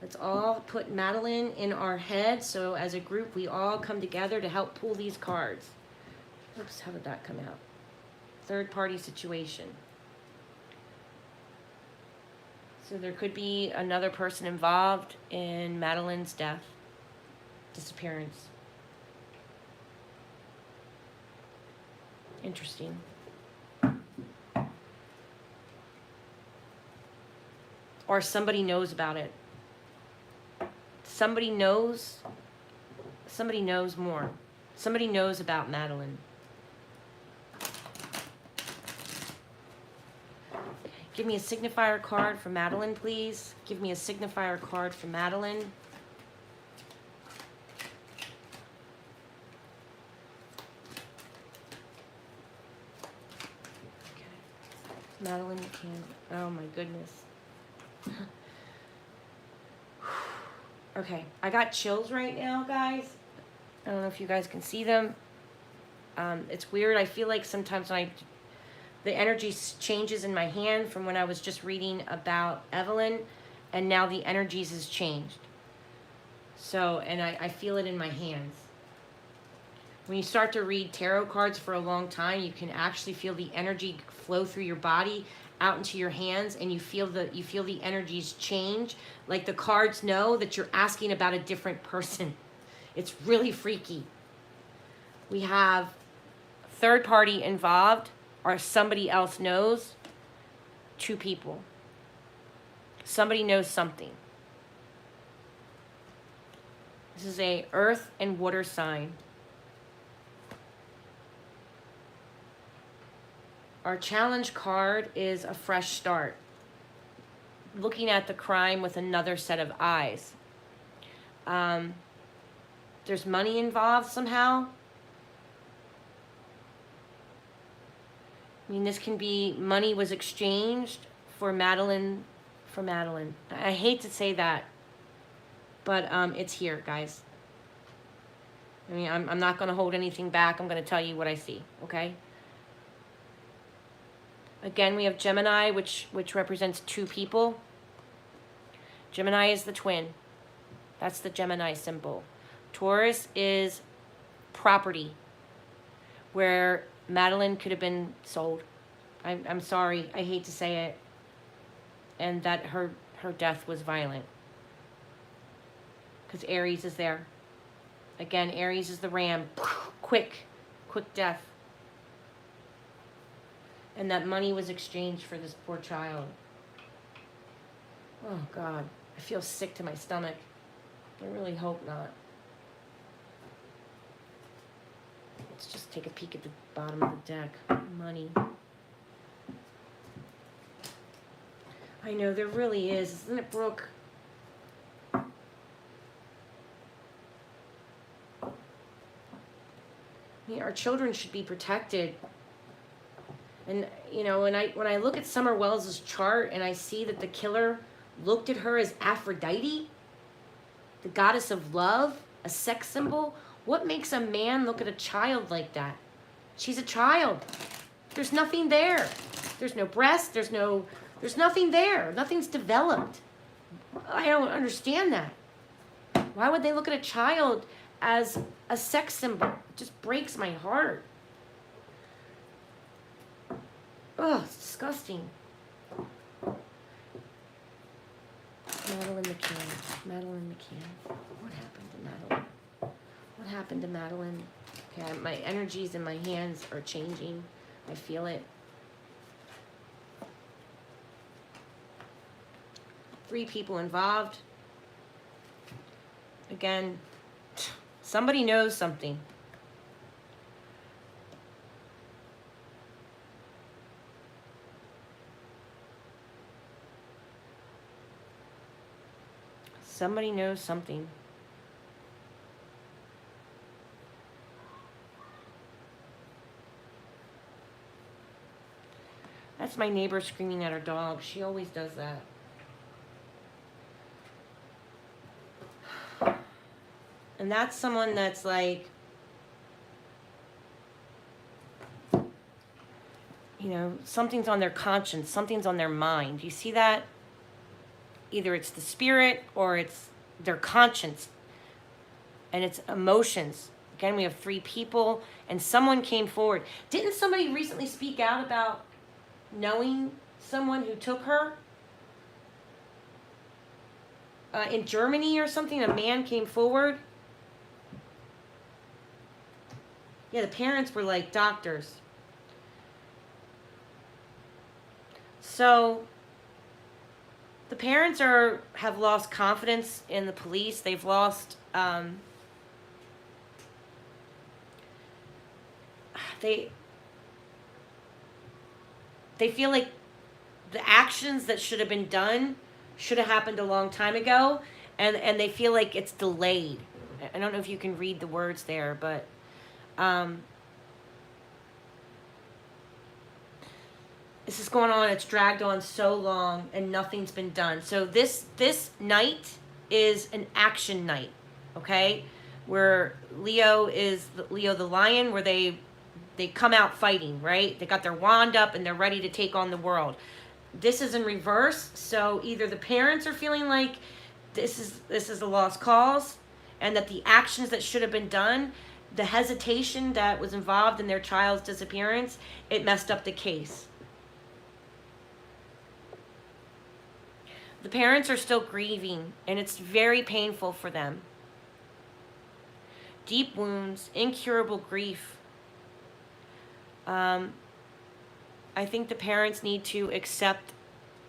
Let's all put Madeleine in our head, so as a group we all come together to help pull these cards. Oops, how did that come out? Third party situation. So there could be another person involved in Madeleine's death, disappearance. Interesting. Or somebody knows about it. Somebody knows more. Somebody knows about Madeleine. Give me a signifier card for Madeleine, please. Give me a signifier card for Madeleine. Okay. Madeleine McCann. Oh my goodness. Okay, I got chills right now, guys. I don't know if you guys can see them. It's weird. I feel like sometimes when the energy changes in my hand from when I was just reading about Evelyn, and now the energies has changed. So, and I feel it in my hands. When you start to read tarot cards for a long time, you can actually feel the energy flow through your body out into your hands, and you feel the energies change. Like the cards know that you're asking about a different person. It's really freaky. We have third party involved, or somebody else knows. Two people. Somebody knows something. This is a earth and water sign. Our challenge card is a fresh start. Looking at the crime with another set of eyes. There's money involved somehow. I mean, this can be money was exchanged for Madeleine. I hate to say that, but it's here, guys. I mean, I'm not going to hold anything back. I'm going to tell you what I see, okay? Again, we have Gemini, which represents two people. Gemini is the twin. That's the Gemini symbol. Taurus is property, where Madeleine could have been sold. I'm sorry. I hate to say it. And that her death was violent. Because Aries is there. Again, Aries is the ram. Quick death. And that money was exchanged for this poor child. Oh, God. I feel sick to my stomach. I really hope not. Let's just take a peek at the bottom of the deck. Money. I know, there really is. Isn't it, Brooke? I mean, our children should be protected. And, you know, when I look at Summer Wells' chart and I see that the killer looked at her as Aphrodite, the goddess of love, a sex symbol, what makes a man look at a child like that? She's a child. There's nothing there. There's no breast. There's nothing there. Nothing's developed. I don't understand that. Why would they look at a child as a sex symbol? It just breaks my heart. Oh, it's disgusting. Madeleine McCann. What happened to Madeleine? What happened to Madeleine? Okay, my energies in my hands are changing. I feel it. 3 people involved. Again, somebody knows something. Somebody knows something. That's my neighbor screaming at her dog. She always does that. And that's someone that's like, you know, something's on their conscience, something's on their mind. You see that? Either it's the spirit or it's their conscience and it's emotions. Again, we have 3 people and someone came forward. Didn't somebody recently speak out about knowing someone who took her? In Germany or something, a man came forward. Yeah, the parents were like doctors. So the parents have lost confidence in the police. They've lost they feel like the actions that should have been done should have happened a long time ago, and they feel like it's delayed. I don't know if you can read the words there, but this is going on. It's dragged on so long, and nothing's been done. So this night is an action night, okay? Where Leo the lion, where they come out fighting, right? They got their wand up and they're ready to take on the world. This is in reverse. So either the parents are feeling like this is a lost cause, and that the actions that should have been done, the hesitation that was involved in their child's disappearance, it messed up the case. The parents are still grieving, and it's very painful for them. Deep wounds, incurable grief. I think the parents need to accept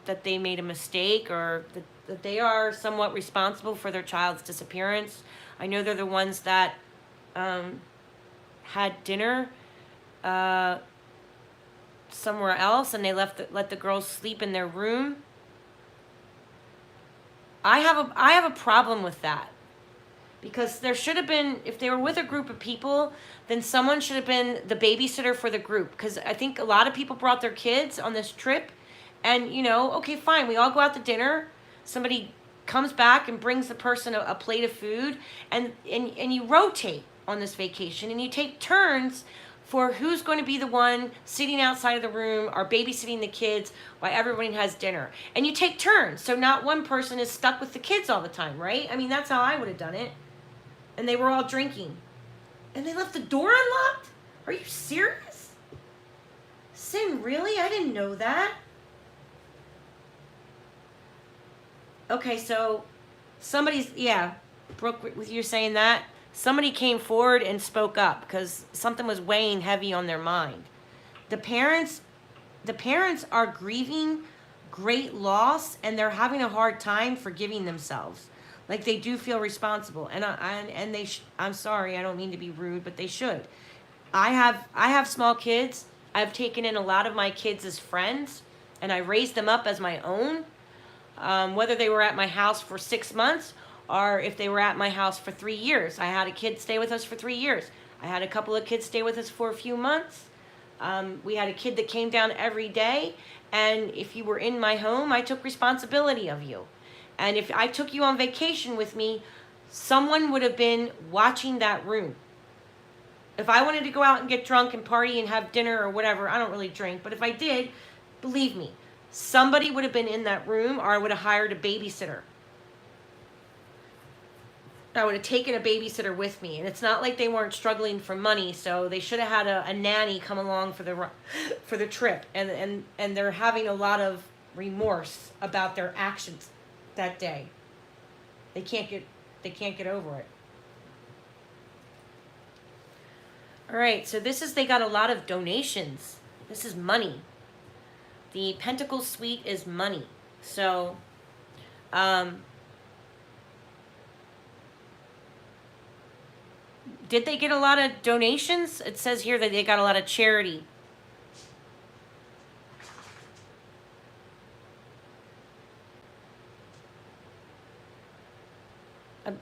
that they made a mistake, or that they are somewhat responsible for their child's disappearance. I know they're the ones that had dinner somewhere else, and they let the girls sleep in their room. I have a problem with that, because there should have been, if they were with a group of people, then someone should have been the babysitter for the group. Because I think a lot of people brought their kids on this trip, and you know, okay, fine, we all go out to dinner. Somebody comes back and brings the person a plate of food, and you rotate on this vacation, and you take turns for who's going to be the one sitting outside of the room or babysitting the kids while everybody has dinner. And you take turns, so not one person is stuck with the kids all the time, right? I mean, that's how I would have done it. And they were all drinking. And they left the door unlocked? Are you serious? Sin, really? I didn't know that. Okay, so somebody's, yeah, Brooke, with you saying that, somebody came forward and spoke up because something was weighing heavy on their mind. The parents are grieving great loss, and they're having a hard time forgiving themselves. Like, they do feel responsible, and I'm sorry, I don't mean to be rude, but they should. I have small kids. I've taken in a lot of my kids as friends, and I raised them up as my own. Whether they were at my house for 6 months or if they were at my house for 3 years. I had a kid stay with us for 3 years. I had a couple of kids stay with us for a few months. We had a kid that came down every day, and if you were in my home, I took responsibility of you. And if I took you on vacation with me, someone would have been watching that room. If I wanted to go out and get drunk and party and have dinner or whatever, I don't really drink, but if I did, believe me, somebody would have been in that room, or I would have hired a babysitter. I would have taken a babysitter with me. And it's not like they weren't struggling for money, so they should have had a nanny come along for the trip. And they're having a lot of remorse about their actions that day. They can't get over it. All right, so they got a lot of donations. This is money. The Pentacle Suite is money. So, did they get a lot of donations? It says here that they got a lot of charity.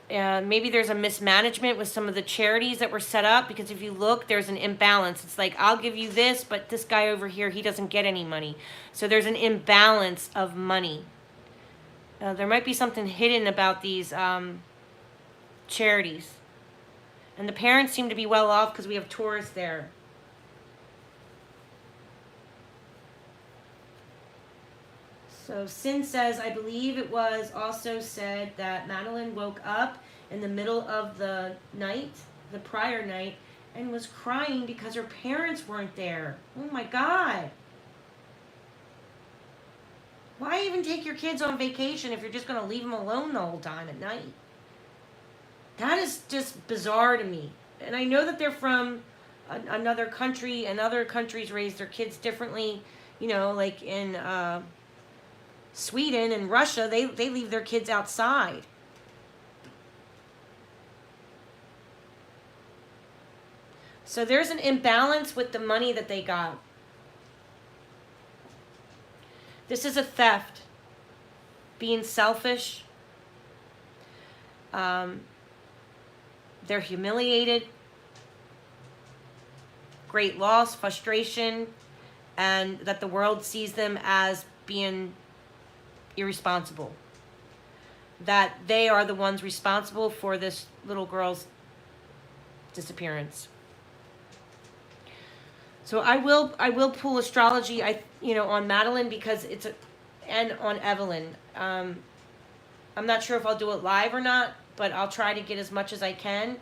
Maybe there's a mismanagement with some of the charities that were set up, because if you look, there's an imbalance. It's like, I'll give you this, but this guy over here, he doesn't get any money. So there's an imbalance of money. There might be something hidden about these charities. And the parents seem to be well off because we have Taurus there. So Sin says, I believe it was also said that Madeleine woke up in the middle of the night, the prior night, and was crying because her parents weren't there. Oh my God. Why even take your kids on vacation if you're just going to leave them alone the whole time at night? That is just bizarre to me. And I know that they're from another country, and other countries raise their kids differently. You know, like in Sweden and Russia, they leave their kids outside. So there's an imbalance with the money that they got. This is a theft. Being selfish. They're humiliated. Great loss, frustration, and that the world sees them as being irresponsible. That they are the ones responsible for this little girl's disappearance. So I will pull astrology on Madeleine because and on Evelyn. I'm not sure if I'll do it live or not, but I'll try to get as much as I can.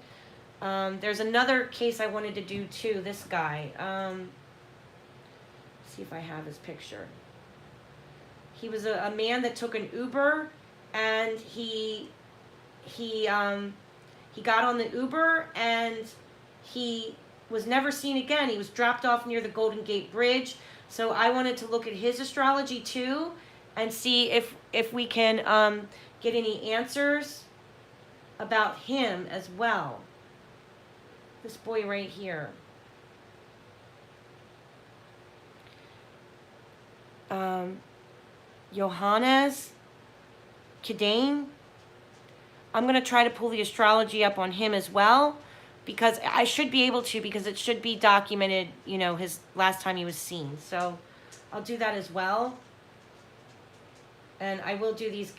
There's another case I wanted to do too. This guy. See if I have his picture. He was a man that took an Uber, and he got on the Uber, and he was never seen again. He was dropped off near the Golden Gate Bridge. So I wanted to look at his astrology too, and see if we can get any answers about him as well. This boy right here. Johannes Kidane. I'm going to try to pull the astrology up on him as well, because I should be able to, because it should be documented, his last time he was seen. So I'll do that as well. And I will do these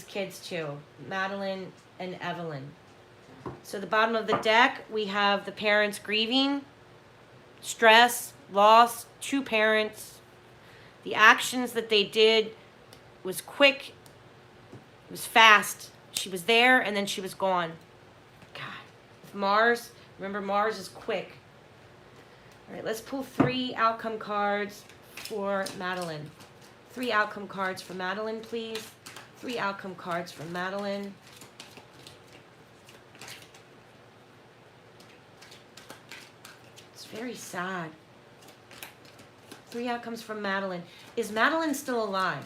kids too, Madeleine and Evelyn. So the bottom of the deck, we have the parents grieving, stress, loss, two parents. The actions that they did was quick, it was fast. She was there and then she was gone. God, Mars, remember Mars is quick. All right, let's pull 3 outcome cards for Madeleine. 3 outcome cards for Madeleine, please. 3 outcome cards for Madeleine. It's very sad. 3 outcomes from Madeleine. Is Madeleine still alive?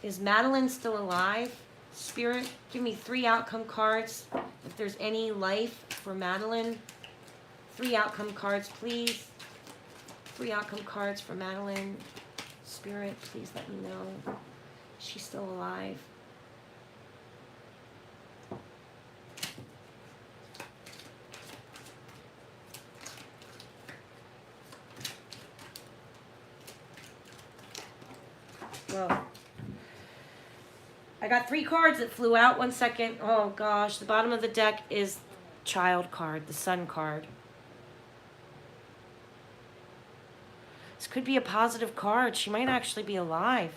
Is Madeleine still alive? Spirit, give me 3 outcome cards. If there's any life for Madeleine. 3 outcome cards, please. 3 outcome cards for Madeleine. Spirit, please let me know. She's still alive. Whoa. I got 3 cards that flew out. 1 second. Oh gosh, the bottom of the deck is Child card, the Sun card. This could be a positive card. She might actually be alive.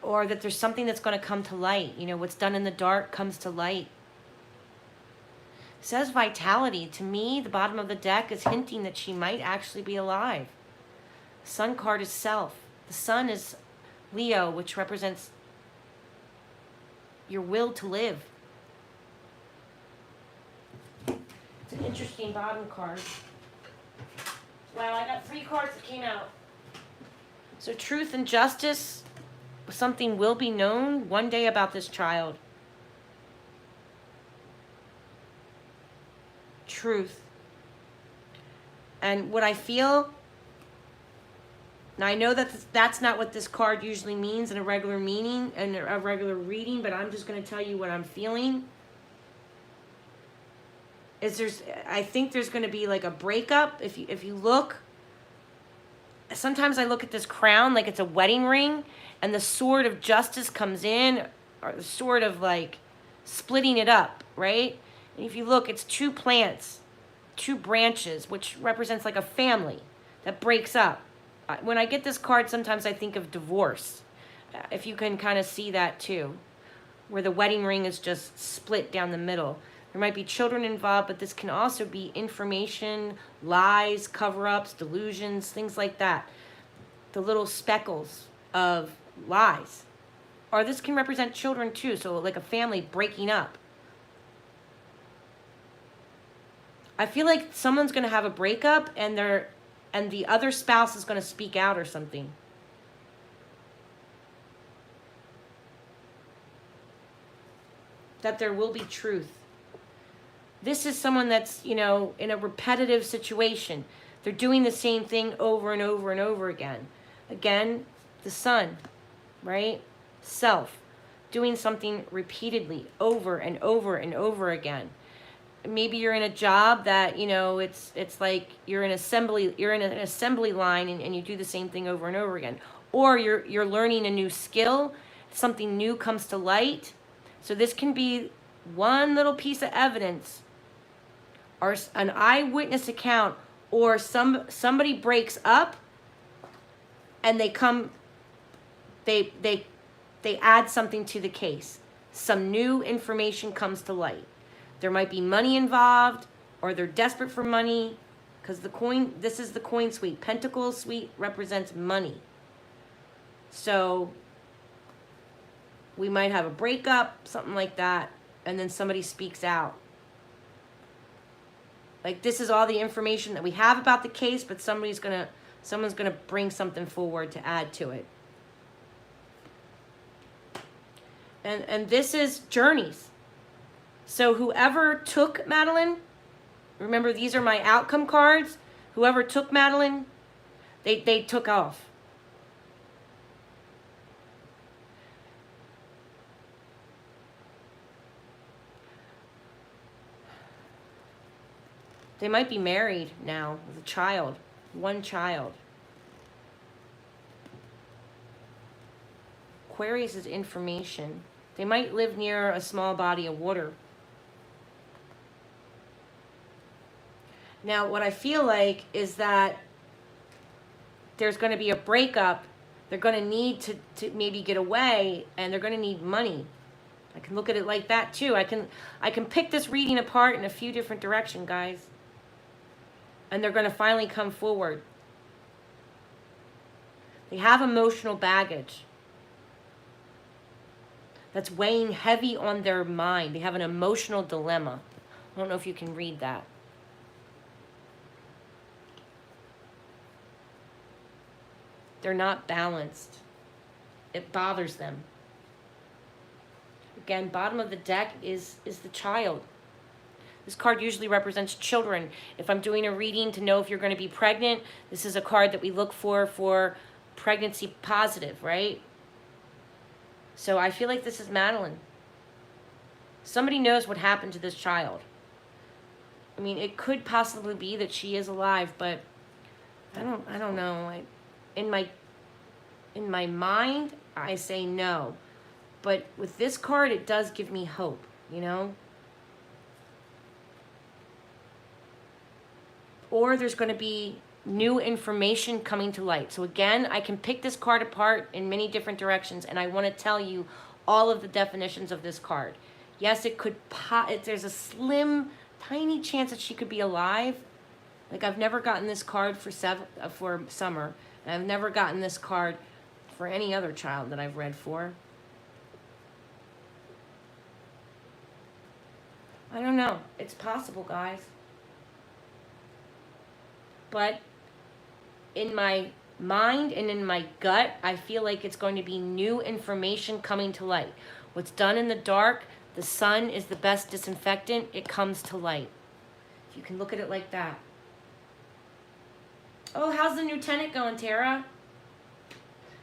Or that there's something that's going to come to light. What's done in the dark comes to light. It says vitality. To me, the bottom of the deck is hinting that she might actually be alive. Sun card is self. The Sun is Leo, which represents your will to live. It's an interesting bottom card. Wow, I got 3 cards that came out. So truth and justice, something will be known one day about this child. Truth. And what I feel, now I know that that's not what this card usually means in a regular meaning and a regular reading, but I'm just going to tell you what I'm feeling. I think there's going to be like a breakup. If you look, sometimes I look at this crown like it's a wedding ring, and the sword of justice comes in, or the sword of like splitting it up, right? And if you look, it's two plants, two branches, which represents like a family that breaks up. When I get this card, sometimes I think of divorce. If you can kind of see that too, where the wedding ring is just split down the middle. There might be children involved, but this can also be information, lies, cover-ups, delusions, things like that. The little speckles of lies. Or this can represent children too, so like a family breaking up. I feel like someone's going to have a breakup and the other spouse is going to speak out or something. That there will be truth. This is someone that's, in a repetitive situation. They're doing the same thing over and over and over again. Again, the sun, right? Self. Doing something repeatedly over and over and over again. Maybe you're in a job that, it's like you're in an assembly line and you do the same thing over and over again. Or you're learning a new skill, something new comes to light. So this can be one little piece of evidence or an eyewitness account, or somebody breaks up and they add something to the case. Some new information comes to light. There might be money involved, or they're desperate for money, because this is the coin suite. Pentacle suite represents money. So we might have a breakup, something like that, and then somebody speaks out. Like, this is all the information that we have about the case, but someone's gonna bring something forward to add to it. And this is journeys. So whoever took Madeleine, remember these are my outcome cards. Whoever took Madeleine, they took off. They might be married now with a child, one child. Aquarius is information. They might live near a small body of water. Now, what I feel like is that there's going to be a breakup. They're going to need to maybe get away, and they're going to need money. I can look at it like that too. I can pick this reading apart in a few different directions, guys. And they're going to finally come forward. They have emotional baggage that's weighing heavy on their mind. They have an emotional dilemma. I don't know if you can read that. They're not balanced. It bothers them. Again, bottom of the deck is the child. This card usually represents children. If I'm doing a reading to know if you're going to be pregnant, this is a card that we look for pregnancy positive, right? So I feel like this is Madeleine. Somebody knows what happened to this child. I mean, it could possibly be that she is alive, but I don't know. In my mind, I say no. But with this card, it does give me hope, Or there's going to be new information coming to light. So again, I can pick this card apart in many different directions, and I want to tell you all of the definitions of this card. Yes, it could there's a slim, tiny chance that she could be alive. Like, I've never gotten this card for Summer, and I've never gotten this card for any other child that I've read for. I don't know. It's possible, guys. But in my mind and in my gut, I feel like it's going to be new information coming to light. What's done in the dark, the sun is the best disinfectant. It comes to light. You can look at it like that. Oh, how's the new tenant going, Tara?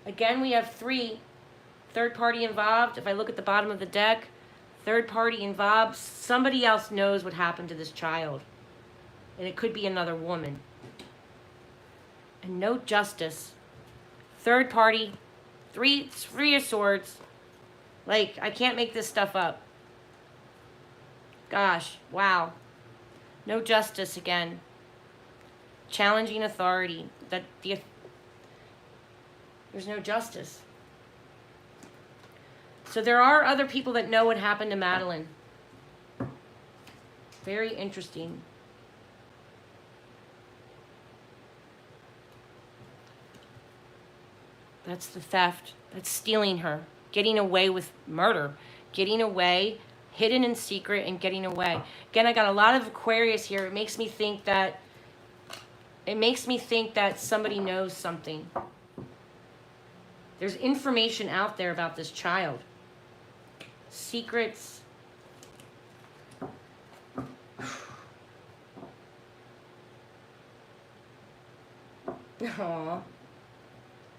Again, we have 3. Third party involved. If I look at the bottom of the deck, third party involved. Somebody else knows what happened to this child. And it could be another woman. And no justice. Third party. 3 of Swords. Like, I can't make this stuff up. Gosh, wow. No justice again. Challenging authority. There's no justice. So there are other people that know what happened to Madeleine. Very interesting. That's the theft. That's stealing her. Getting away with murder. Getting away, hidden in secret, and getting away. Again, I got a lot of Aquarius here. It makes me think that somebody knows something. There's information out there about this child. Secrets. Aww.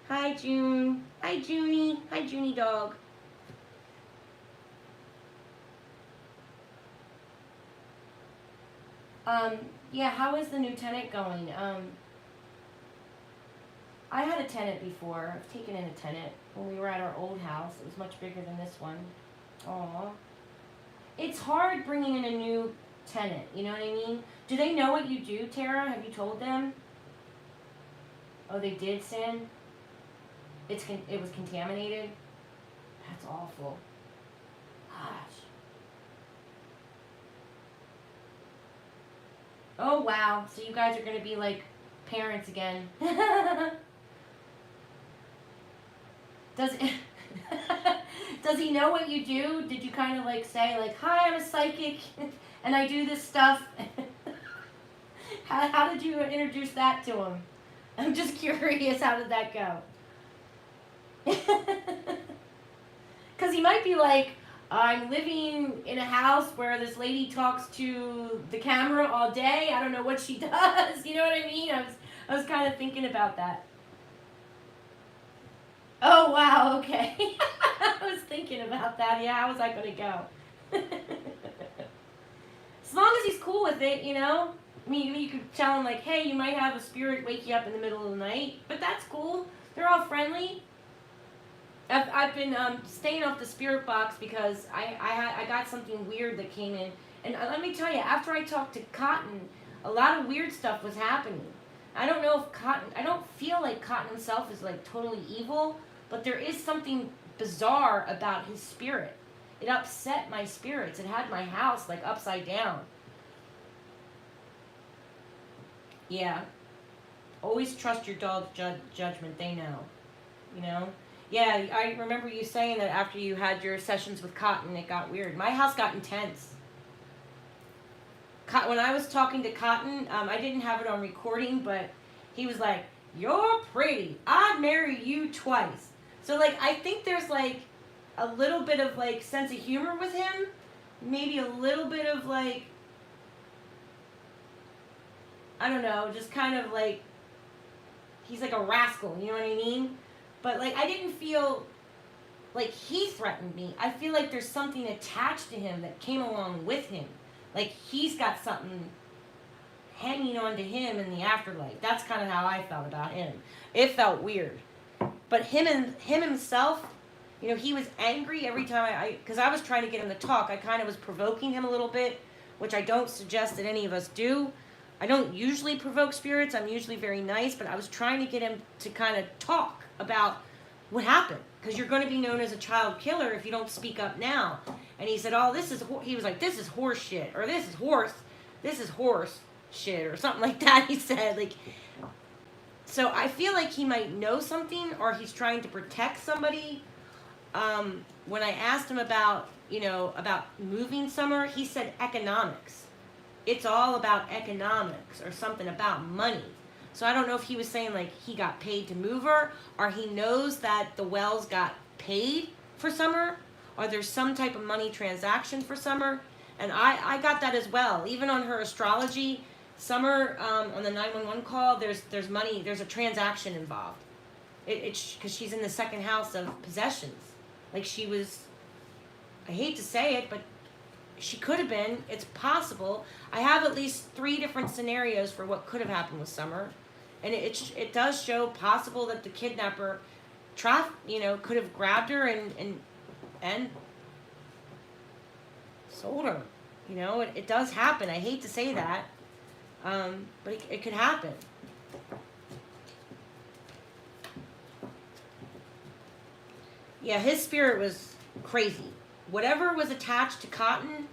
Hi, June. Hi, Junie. Hi, Junie dog. Yeah, how is the new tenant going? I had a tenant before. I've taken in a tenant when we were at our old house. It was much bigger than this one. Aw. It's hard bringing in a new tenant, you know what I mean? Do they know what you do, Tara? Have you told them? Oh, they did, Sin? It was contaminated? That's awful. Gosh. Oh, wow. So you guys are going to be like parents again. Does he know what you do? Did you kind of like say like, hi, I'm a psychic and I do this stuff? How did you introduce that to him? I'm just curious, how did that go? Because he might be like, I'm living in a house where this lady talks to the camera all day. I don't know what she does. You know what I mean? I was kind of thinking about that. Oh, wow, okay. I was thinking about that. Yeah, how was I going to go? As long as he's cool with it, you know? I mean, you could tell him, like, hey, you might have a spirit wake you up in the middle of the night. But that's cool. They're all friendly. I've been staying off the spirit box because I got something weird that came in. And let me tell you, after I talked to Cotton, a lot of weird stuff was happening. I don't know if I don't feel like Cotton himself is like totally evil, but there is something bizarre about his spirit. It upset my spirits. It had my house like upside down. Yeah. Always trust your dog's judgment. They know. You know? Yeah, I remember you saying that after you had your sessions with Cotton, it got weird. My house got intense. When I was talking to Cotton, I didn't have it on recording, but he was like, you're pretty. I'd marry you twice. So, like, I think there's, like, a little bit of, like, sense of humor with him. Maybe a little bit of, like, I don't know, just kind of, like, he's like a rascal, you know what I mean? But, like, I didn't feel like he threatened me. I feel like there's something attached to him that came along with him. Like, he's got something hanging on to him in the afterlife. That's kind of how I felt about him. It felt weird. But him himself, you know, he was angry every time because I was trying to get him to talk. I kind of was provoking him a little bit, which I don't suggest that any of us do. I don't usually provoke spirits. I'm usually very nice, but I was trying to get him to kind of talk about what happened. Because you're going to be known as a child killer if you don't speak up now. And he said, oh, he was like, this is horse shit. Or this is horse shit. Or something like that, he said. Like, so I feel like he might know something or he's trying to protect somebody. When I asked him about moving Summer, he said economics. It's all about economics or something about money. So I don't know if he was saying like he got paid to move her or he knows that the Wells got paid for Summer or there's some type of money transaction for Summer. And I got that as well. Even on her astrology, Summer on the 911 call, there's money, there's a transaction involved. It's because she's in the second house of possessions. Like she was, I hate to say it, but she could have been. It's possible. I have at least 3 different scenarios for what could have happened with Summer. And it does show possible that the kidnapper could have grabbed her and sold her. You know, it does happen. I hate to say that, but it could happen. Yeah, his spirit was crazy. Whatever was attached to Cotton,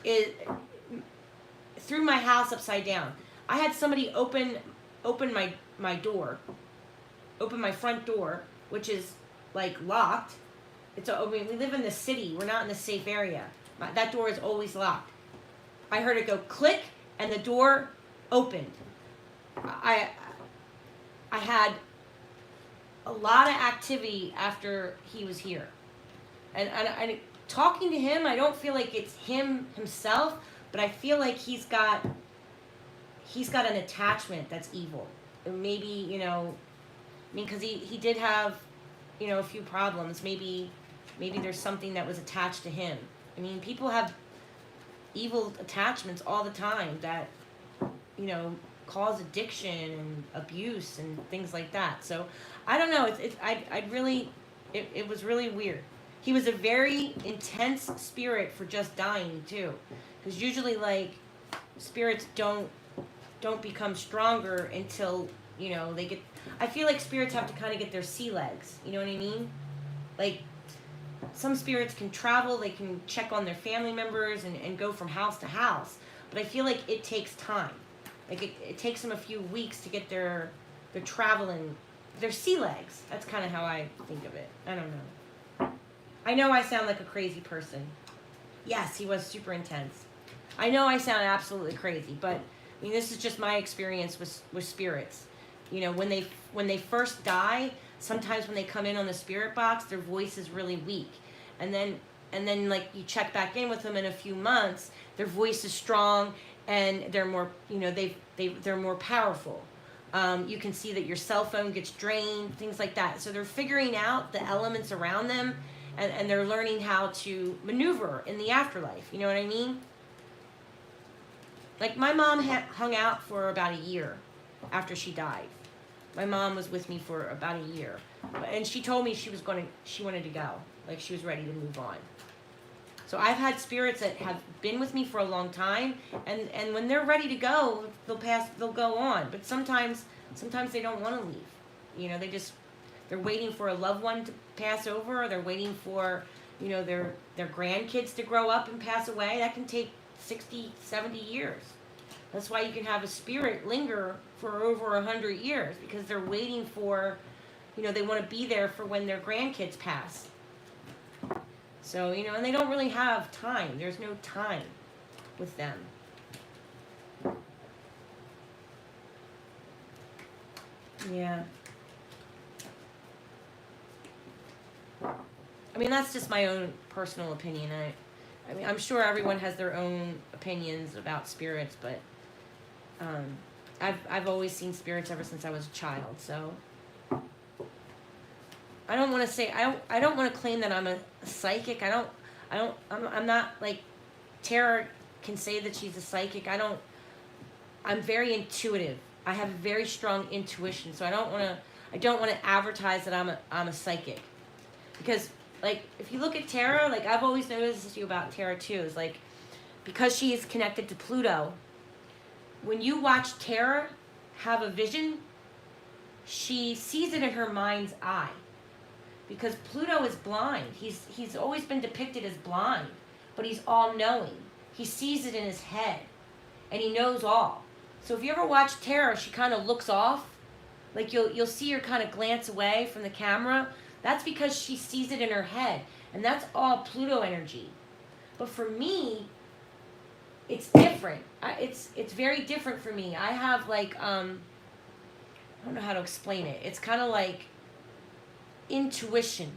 it threw my house upside down. I had somebody open my door, open my front door, which is like locked. I mean, we live in the city. We're not in a safe area. That door is always locked. I heard it go click, and the door opened. I had a lot of activity after he was here, and talking to him, I don't feel like it's him himself, but I feel like he's got an attachment that's evil. Maybe, you know, I mean, because he did have, you know, a few problems. Maybe there's something that was attached to him. I mean, people have evil attachments all the time that, you know, cause addiction and abuse and things like that. So I don't know. It was really weird. He was a very intense spirit for just dying too, because usually like spirits don't become stronger until, you know, they get. I feel like spirits have to kind of get their sea legs. You know what I mean? Like some spirits can travel, they can check on their family members and go from house to house. But I feel like it takes time. Like it takes them a few weeks to get their traveling, their sea legs. That's kind of how I think of it. I don't know. I know I sound like a crazy person. Yes, he was super intense. I know I sound absolutely crazy, but I mean, this is just my experience with spirits. You know, when they first die, sometimes when they come in on the spirit box, their voice is really weak. And then like you check back in with them in a few months, their voice is strong and they're more, you know, they're more powerful. You can see that your cell phone gets drained, things like that. So they're figuring out the elements around them, and they're learning how to maneuver in the afterlife. You know what I mean? Like my mom hung out for about a year after she died. My mom was with me for about a year, and she told me she wanted to go, like she was ready to move on. So I've had spirits that have been with me for a long time, and when they're ready to go, they'll go on. But sometimes they don't want to leave. You know, they're waiting for a loved one to pass over, or they're waiting for, you know, their grandkids to grow up and pass away. That can take 60, 70 years. That's why you can have a spirit linger for over 100 years, because they're waiting for, you know, they want to be there for when their grandkids pass. So, you know, and they don't really have time. There's no time with them. Yeah. I mean, that's just my own personal opinion. I mean, I'm sure everyone has their own opinions about spirits, but I've always seen spirits ever since I was a child. So I don't want to say I don't want to claim that I'm a psychic. I'm not like Tara can say that she's a psychic. I'm very intuitive. I have very strong intuition. So I don't want to advertise that I'm a psychic, because like if you look at Tara, like I've always noticed this about Tara too, is like because she is connected to Pluto. When you watch Tara have a vision, she sees it in her mind's eye. Because Pluto is blind. He's always been depicted as blind, but he's all-knowing. He sees it in his head, and he knows all. So if you ever watch Tara, she kind of looks off. Like you'll see her kind of glance away from the camera. That's because she sees it in her head, and that's all Pluto energy. But for me, it's different. It's very different for me. I have like I don't know how to explain it. It's kind of like intuition.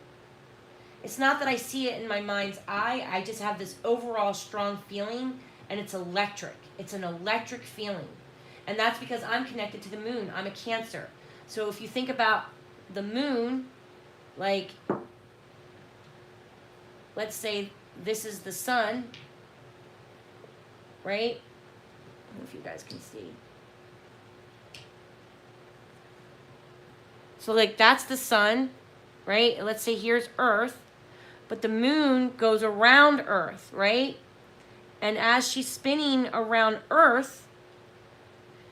It's not that I see it in my mind's eye. I just have this overall strong feeling, and it's electric. It's an electric feeling. And that's because I'm connected to the moon. I'm a Cancer. So if you think about the moon, like, let's say this is the sun, right? I don't know if you guys can see. So like that's the sun, right? Let's say here's Earth, but the moon goes around Earth, right? And as she's spinning around Earth,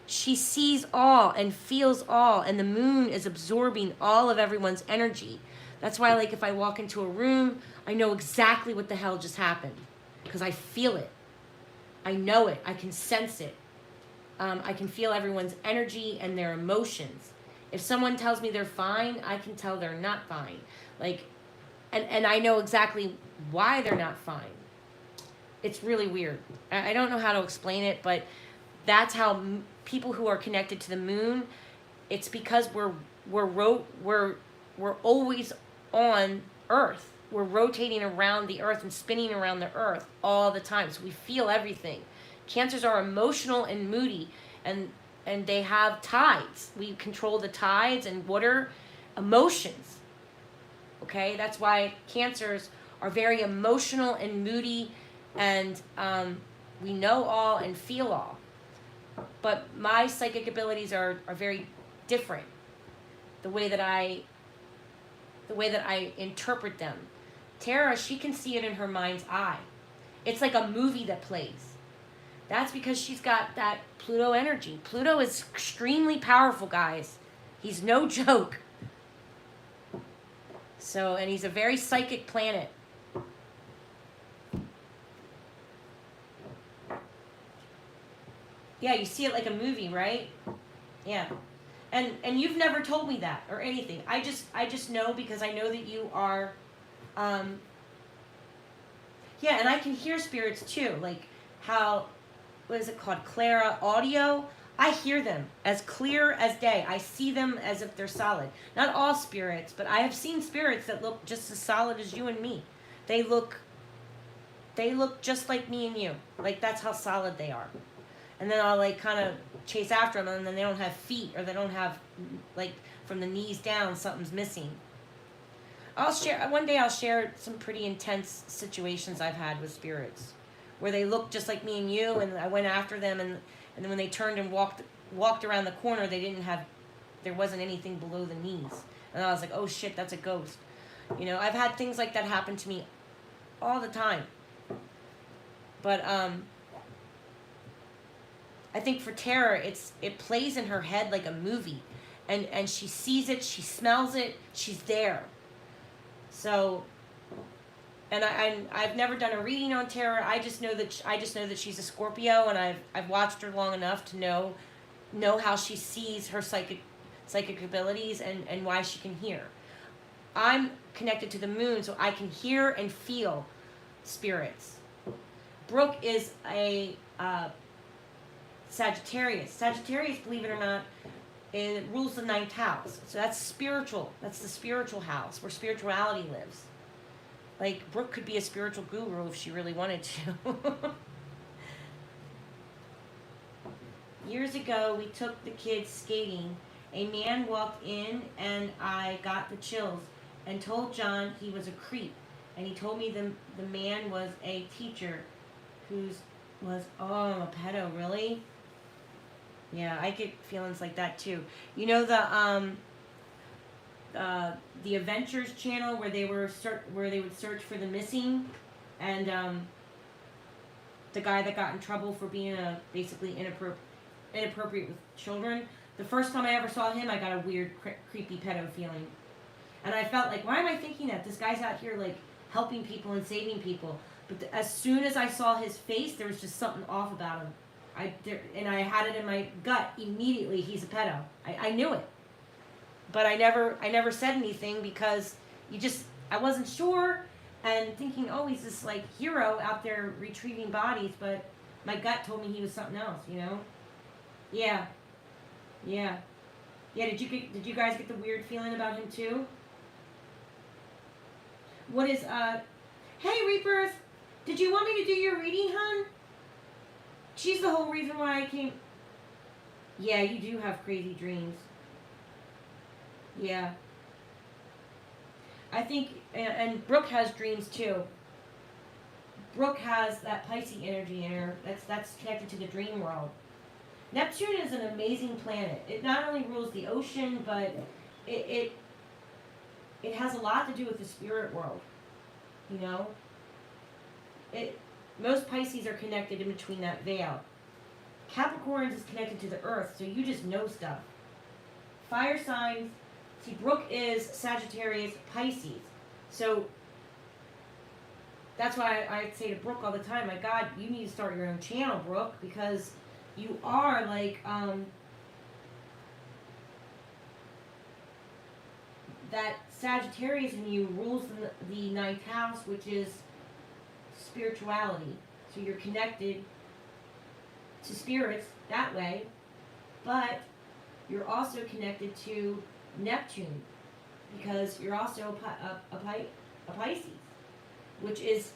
she sees all and feels all, and the moon is absorbing all of everyone's energy. That's why, like, if I walk into a room, I know exactly what the hell just happened because I feel it. I know it. I can sense it. I can feel everyone's energy and their emotions. If someone tells me they're fine, I can tell they're not fine. Like, and I know exactly why they're not fine. It's really weird. I don't know how to explain it, but that's how people who are connected to the moon, it's because we're always on Earth. We're rotating around the Earth and spinning around the Earth all the time. So we feel everything. Cancers are emotional and moody, and they have tides. We control the tides and water emotions. Okay, that's why cancers are very emotional and moody, and we know all and feel all. But my psychic abilities are very different. The way that I interpret them. Tara, she can see it in her mind's eye. It's like a movie that plays. That's because she's got that Pluto energy. Pluto is extremely powerful, guys. He's no joke. So, and he's a very psychic planet. Yeah, you see it like a movie, right? Yeah. And you've never told me that or anything. I just know because I know that you are yeah, and I can hear spirits too. Like how, what is it called? Clara audio. I hear them as clear as day. I see them as if they're solid. Not all spirits, but I have seen spirits that look just as solid as you and me. They look just like me and you. Like that's how solid they are. And then I'll like kind of chase after them, and then they don't have feet, or they don't have, like, from the knees down, something's missing. One day I'll share some pretty intense situations I've had with spirits, where they look just like me and you, and I went after them, and then when they turned and walked around the corner, there wasn't anything below the knees. And I was like, oh shit, that's a ghost. You know, I've had things like that happen to me all the time. But, I think for Tara, it plays in her head like a movie, and she sees it, she smells it, she's there. So, and I've never done a reading on Tara. I just know that she's a Scorpio, and I've watched her long enough to know how she sees her psychic abilities and why she can hear. I'm connected to the moon, so I can hear and feel spirits. Brooke is a Sagittarius. Sagittarius, believe it or not, it rules the 9th house. So that's spiritual. That's the spiritual house where spirituality lives. Like, Brooke could be a spiritual guru if she really wanted to. Years ago, we took the kids skating. A man walked in and I got the chills and told John he was a creep. And he told me the man was a teacher a pedo, really? Yeah, I get feelings like that too. You know the Adventures channel where they would search for the missing, and the guy that got in trouble for being basically inappropriate with children. The first time I ever saw him, I got a weird, creepy pedo feeling, and I felt like, why am I thinking that? This guy's out here like helping people and saving people. But as soon as I saw his face, there was just something off about him. And I had it in my gut immediately. He's a pedo. I knew it, but I never said anything because I wasn't sure, and thinking, oh, he's this like hero out there retrieving bodies, but my gut told me he was something else. You know? Yeah. Did you guys get the weird feeling about him too? What is Hey Reapers, did you want me to do your reading, hon? She's the whole reason why I came. Yeah, you do have crazy dreams. Yeah. I think, and Brooke has dreams too. Brooke has that Pisces energy in her. That's connected to the dream world. Neptune is an amazing planet. It not only rules the ocean, but it has a lot to do with the spirit world. You know, most Pisces are connected in between that veil. Capricorns is connected to the earth, so you just know stuff. Fire signs, see, Brooke is Sagittarius, Pisces. So that's why I say to Brooke all the time, my God, you need to start your own channel, Brooke, because you are like, that Sagittarius in you rules the ninth house, which is spirituality. So you're connected to spirits that way, but you're also connected to Neptune, because you're also a Pisces, which is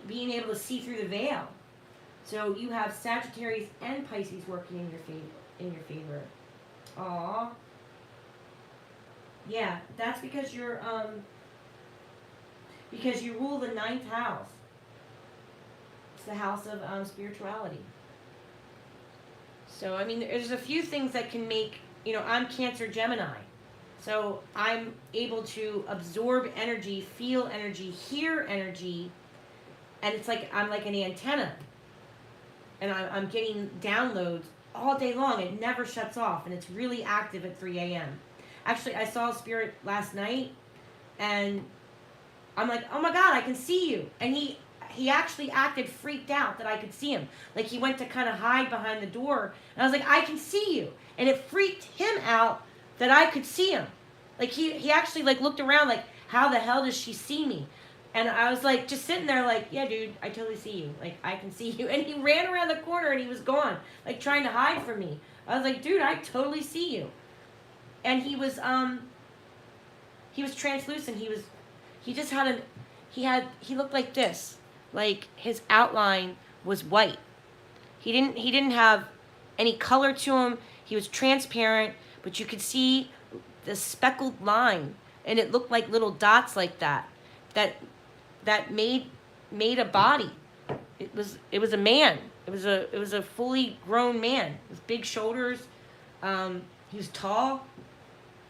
being able to see through the veil. So you have Sagittarius and Pisces working in your favor. Aww. Yeah, that's because you're because you rule the ninth house. It's the house of spirituality. So I mean, there's a few things that can make, you know, I'm Cancer Gemini, so I'm able to absorb energy, feel energy, hear energy, and it's like I'm like an antenna, and I'm getting downloads all day long. It never shuts off, and it's really active at 3 a.m. Actually, I saw a spirit last night, and I'm like, oh my God, I can see you. And he actually acted freaked out that I could see him. Like he went to kind of hide behind the door, and I was like, I can see you. And it freaked him out that I could see him. Like he actually like looked around like, how the hell does she see me? And I was like, just sitting there like, yeah, dude, I totally see you. Like, I can see you. And he ran around the corner and he was gone, like trying to hide from me. I was like, dude, I totally see you. And he was translucent. He looked like this. Like his outline was white. He didn't have any color to him. He was transparent, but you could see the speckled line, and it looked like little dots like that made a body. It was a man. It was a fully grown man with big shoulders. He was tall,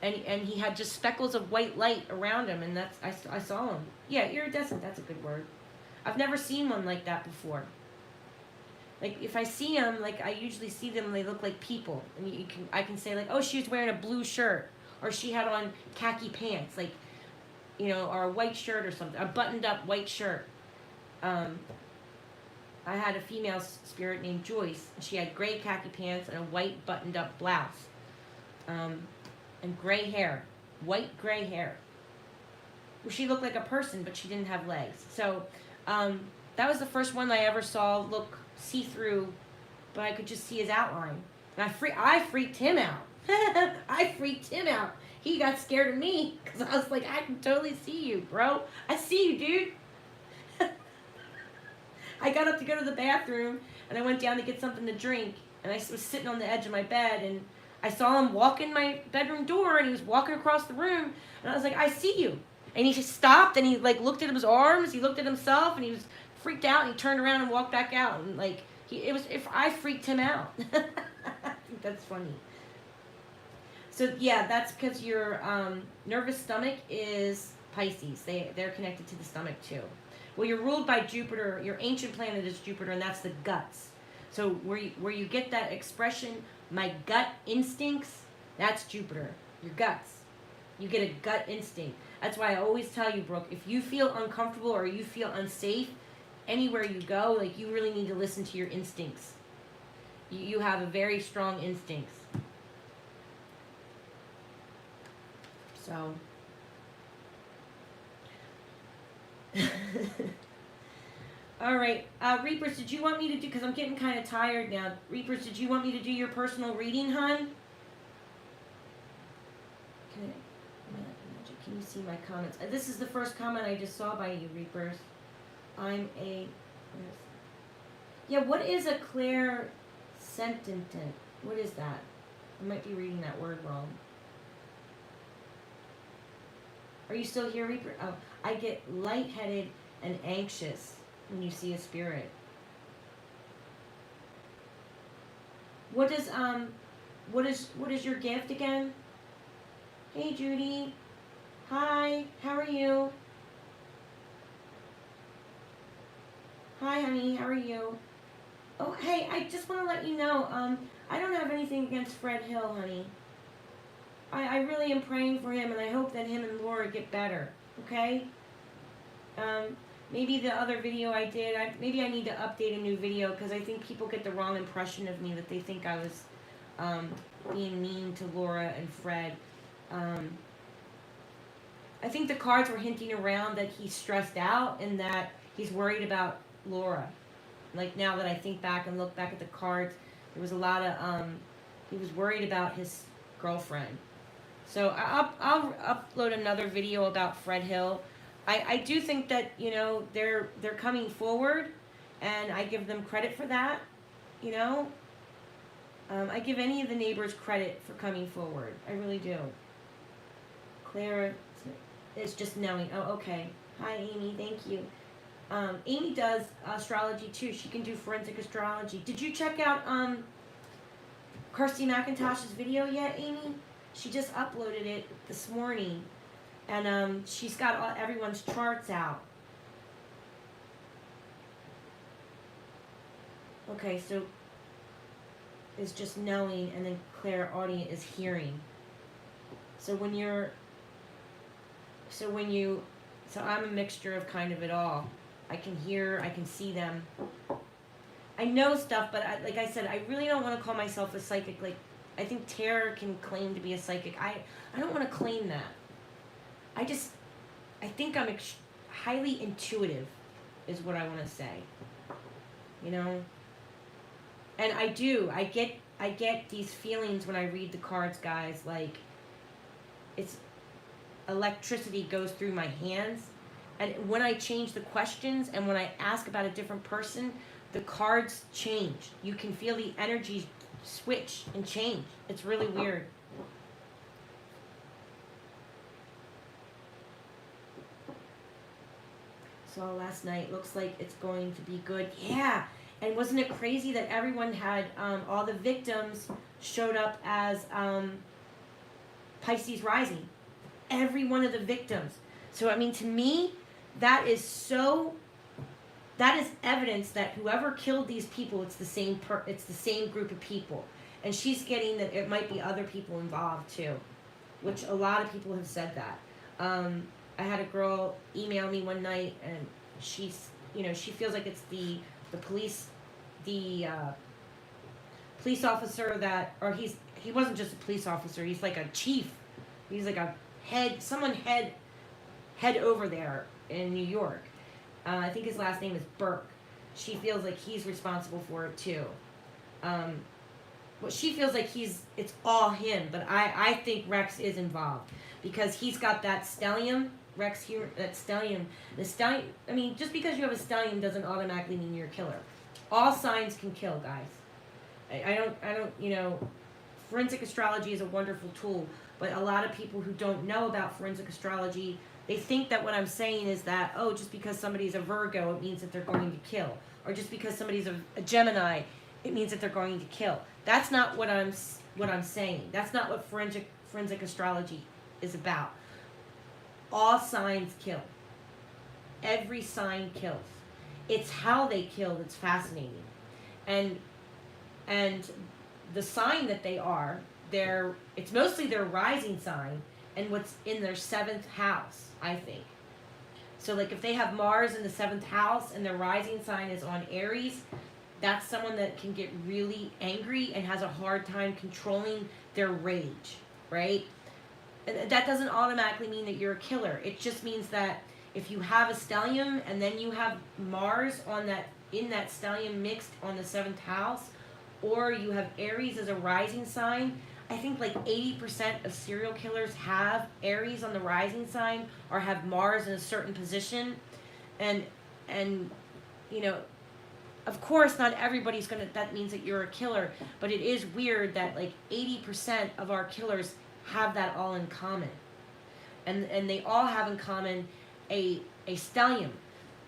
and he had just speckles of white light around him, and I saw him. Yeah, iridescent. That's a good word. I've never seen one like that before. Like if I see them, like I usually see them, they look like people, and I can say like, oh, she was wearing a blue shirt, or she had on khaki pants, like, you know, or a white shirt or something, a buttoned up white shirt. I had a female spirit named Joyce, and she had gray khaki pants and a white buttoned up blouse, and gray hair, white gray hair. Well, she looked like a person, but she didn't have legs. So that was the first one I ever saw look see-through, but I could just see his outline. And I freaked him out. I freaked him out. He got scared of me because I was like, I can totally see you, bro. I see you, dude. I got up to go to the bathroom, and I went down to get something to drink, and I was sitting on the edge of my bed, and I saw him walk in my bedroom door, and he was walking across the room, and I was like, I see you. And he just stopped, and he like looked at his arms, he looked at himself, and he was freaked out, and he turned around and walked back out, and like I freaked him out. I think that's funny. So yeah, that's because your nervous stomach is Pisces. They're connected to the stomach too. Well, you're ruled by Jupiter. Your ancient planet is Jupiter, and that's the guts. So where you get that expression, my gut instincts, that's Jupiter. Your guts. You get a gut instinct. That's why I always tell you, Brooke, if you feel uncomfortable or you feel unsafe anywhere you go, like you really need to listen to your instincts. You have a very strong instincts. So. All right, Reapers, did you want me to do, because I'm getting kind of tired now. Reapers, did you want me to do your personal reading, hon? Can you see my comments? This is the first comment I just saw by you, Reapers. Yeah, what is a clairsentient? What is that? I might be reading that word wrong. Are you still here, Reaper? Oh, I get lightheaded and anxious when you see a spirit. What is your gift again? Hey, Judy. Hi, how are you? Hi, honey. How are you? Oh, hey, I just want to let you know, I don't have anything against Fred Hill, honey. I really am praying for him, and I hope that him and Laura get better, okay? Um, maybe the other video I did, maybe I need to update a new video, because I think people get the wrong impression of me, that they think I was being mean to Laura and Fred. I think the cards were hinting around that he's stressed out and that he's worried about Laura. Like, now that I think back and look back at the cards, there was a lot of, he was worried about his girlfriend. So I'll upload another video about Fred Hill. I do think that, you know, they're coming forward, and I give them credit for that, you know. I give any of the neighbors credit for coming forward. I really do. Clara is just knowing. Oh, okay. Hi, Amy. Thank you. Amy does astrology too. She can do forensic astrology. Did you check out Kirsty McIntosh's video yet, Amy? She just uploaded it this morning, and she's got everyone's charts out. Okay, so is just knowing, and then clairaudient is hearing. So when you're, so I'm a mixture of kind of it all. I can hear, I can see them. I know stuff, but like I said, I really don't want to call myself a psychic. Like, I think Tara can claim to be a psychic. I don't want to claim that. I think I'm highly intuitive, is what I want to say. You know? And I get these feelings when I read the cards, guys. Like, it's electricity goes through my hands. And when I change the questions and when I ask about a different person, the cards change. You can feel the energies switch and change. It's really weird. So last night, looks like it's going to be good. Yeah. And wasn't it crazy that everyone had, all the victims showed up as Pisces rising? Every one of the victims. So, I mean, to me, that is evidence that whoever killed these people, it's the same group of people. And she's getting that it might be other people involved too, which a lot of people have said that. I had a girl email me one night, and she's, you know, she feels like it's the police officer that, or he wasn't just a police officer, he's like a chief. He's like a head over there in New York. I think his last name is Burke. She feels like he's responsible for it too. Well, she feels like it's all him, but I think Rex is involved because he's got that stellium. Rex here, that stellium. The stellium. I mean, just because you have a stellium doesn't automatically mean you're a killer. All signs can kill, guys. I don't. You know, forensic astrology is a wonderful tool, but a lot of people who don't know about forensic astrology, they think that what I'm saying is that, oh, just because somebody's a Virgo, it means that they're going to kill. Or just because somebody's a Gemini, it means that they're going to kill. That's not what I'm saying. That's not what forensic astrology is about. All signs kill. Every sign kills. It's how they kill that's fascinating. And the sign that they are, it's mostly their rising sign and what's in their 7th house, I think. So like if they have Mars in the 7th house and their rising sign is on Aries, that's someone that can get really angry and has a hard time controlling their rage, right? That doesn't automatically mean that you're a killer. It just means that if you have a stellium and then you have Mars in that stellium mixed on the 7th house, or you have Aries as a rising sign, I think like 80% of serial killers have Aries on the rising sign or have Mars in a certain position. And you know, of course not everybody's that means that you're a killer, but it is weird that like 80% of our killers have that all in common. And they all have in common a stellium.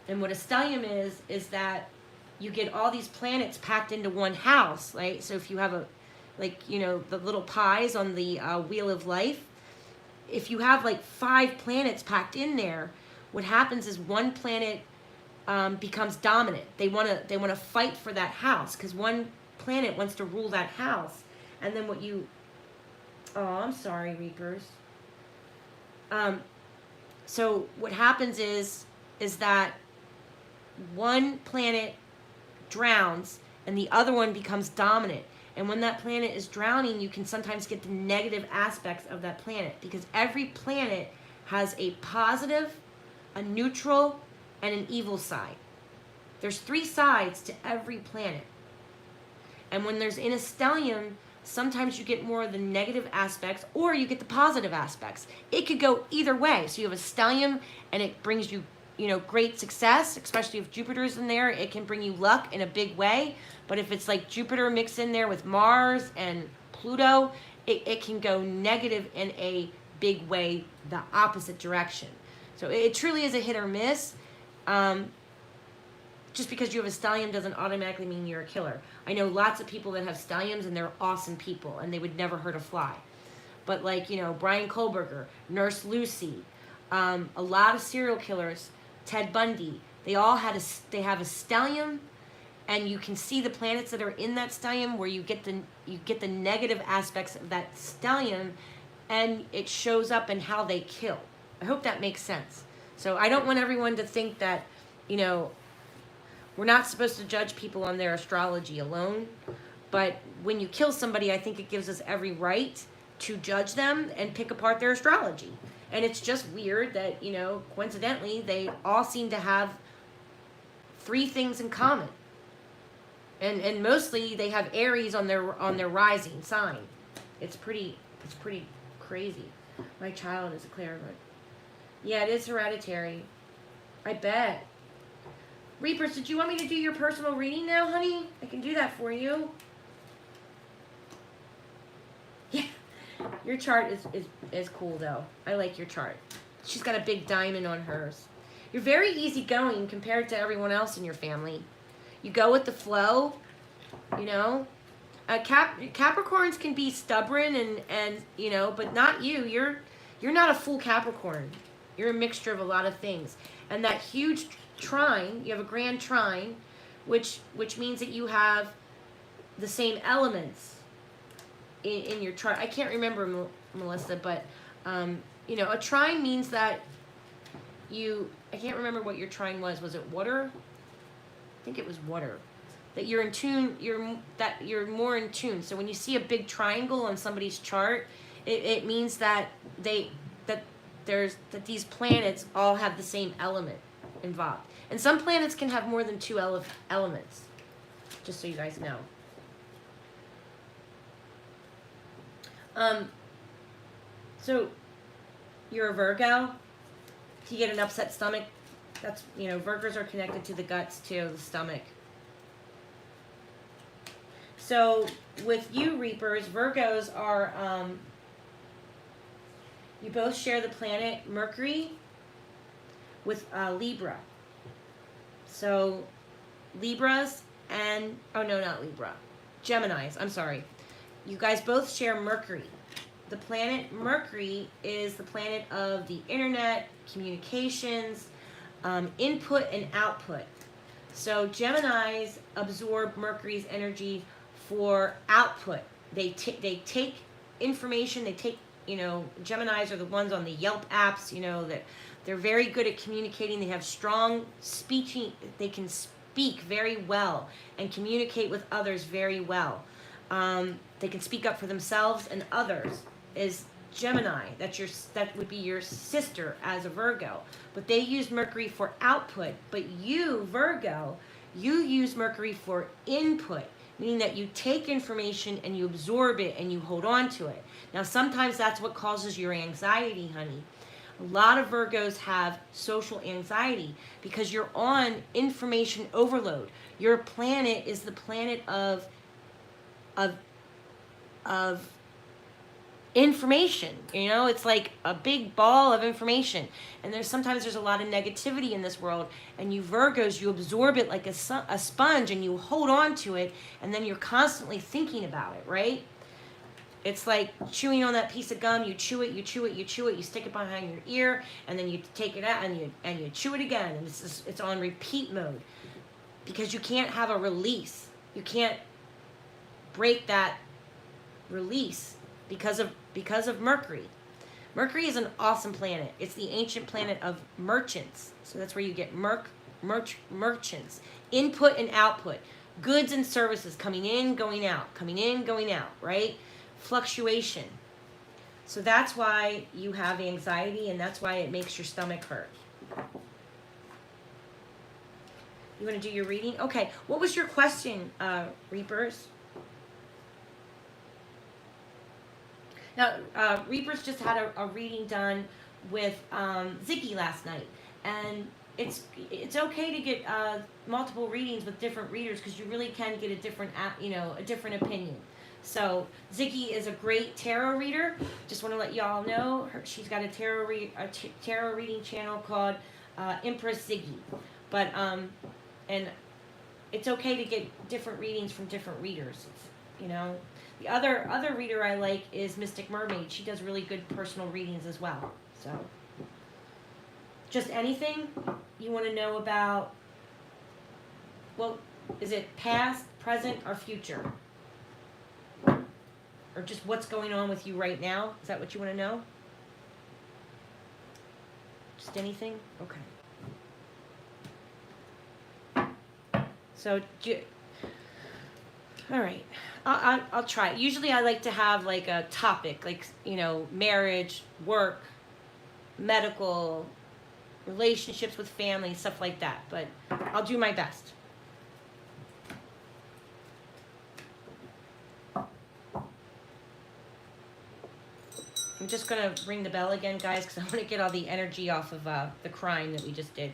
And what a stellium is that you get all these planets packed into one house, right? So if you have the little pies on the wheel of life, if you have like 5 planets packed in there, what happens is one planet becomes dominant. They want to fight for that house because one planet wants to rule that house. And then I'm sorry, Reapers. So what happens is that one planet drowns and the other one becomes dominant. And when that planet is drowning, you can sometimes get the negative aspects of that planet because every planet has a positive, a neutral, and an evil side. There's 3 sides to every planet. And when there's in a stellium, sometimes you get more of the negative aspects or you get the positive aspects. It could go either way. So you have a stellium and it brings you, great success, especially if Jupiter's in there. It can bring you luck in a big way. But if it's like Jupiter mixed in there with Mars and Pluto, it can go negative in a big way, the opposite direction. So it truly is a hit or miss. Just because you have a stellium doesn't automatically mean you're a killer. I know lots of people that have stelliums and they're awesome people and they would never hurt a fly. But like, Brian Kohlberger, Nurse Lucy, a lot of serial killers, Ted Bundy, they have a stellium, and you can see the planets that are in that stellium where you get the negative aspects of that stellium, and it shows up in how they kill. I hope that makes sense. So I don't want everyone to think that, we're not supposed to judge people on their astrology alone. But when you kill somebody, I think it gives us every right to judge them and pick apart their astrology. And it's just weird that, coincidentally, they all seem to have 3 things in common. And mostly they have Aries on their rising sign. It's pretty crazy. My child is a clairvoyant. Yeah, it is hereditary. I bet. Reapers, did you want me to do your personal reading now, honey? I can do that for you. Yeah. Your chart is cool, though. I like your chart. She's got a big diamond on hers. You're very easygoing compared to everyone else in your family. You go with the flow, Capricorns can be stubborn and but not you. You're not a full Capricorn. You're a mixture of a lot of things. And that huge trine, you have a grand trine, which means that you have the same elements in your chart. I can't remember, Melissa, but a trine means that I can't remember what your trine was. Was it water? I think it was water. That you're in tune, you're more in tune. So when you see a big triangle on somebody's chart, it means that these planets all have the same element involved. And some planets can have more than 2 elements, just so you guys know. So you're a Virgo. You get an upset stomach. That's, Virgos are connected to the guts too, the stomach. So with you, Reapers, Virgos are, you both share the planet Mercury with Libra. So Libras and, oh no, not Libra, Geminis, I'm sorry. You guys both share Mercury. The planet Mercury is the planet of the internet, communications, input and output. So Geminis absorb Mercury's energy for output. They take information, Geminis are the ones on the Yelp apps, that they're very good at communicating. They have strong speaking, they can speak very well and communicate with others very well. They can speak up for themselves and others. Is Gemini, that would be your sister as a Virgo. But they use Mercury for output. But you, Virgo, you use Mercury for input, meaning that you take information and you absorb it and you hold on to it. Now, sometimes that's what causes your anxiety, honey. A lot of Virgos have social anxiety because you're on information overload. Your planet is the planet of information. It's like a big ball of information, and sometimes there's a lot of negativity in this world, and you Virgos, you absorb it like a sponge and you hold on to it, and then you're constantly thinking about it, right? It's like chewing on that piece of gum. You chew it, you chew it, you chew it. You stick it behind your ear, and then you take it out, and you chew it again. And it's on repeat mode, because you can't have a release. You can't break that release because of Mercury. Mercury is an awesome planet. It's the ancient planet of merchants. So that's where you get merchants. Input and output. Goods and services coming in, going out. Coming in, going out, right? Fluctuation. So that's why you have anxiety, and that's why it makes your stomach hurt. You want to do your reading? Okay. What was your question, Reapers? Now, Reapers just had a reading done with Ziggy last night, and it's okay to get multiple readings with different readers, because you really can get a different opinion. So Ziggy is a great tarot reader. Just want to let y'all know she's got a tarot reading channel called Empress Ziggy, but and it's okay to get different readings from different readers. The other reader I like is Mystic Mermaid. She does really good personal readings as well. So, just anything you want to know about, well, is it past, present, or future? Or just what's going on with you right now? Is that what you want to know? Just anything? Okay. So, all right. I'll try it. Usually I like to have like a topic, like, marriage, work, medical, relationships with family, stuff like that. But I'll do my best. I'm just going to ring the bell again, guys, because I want to get all the energy off of the crying that we just did.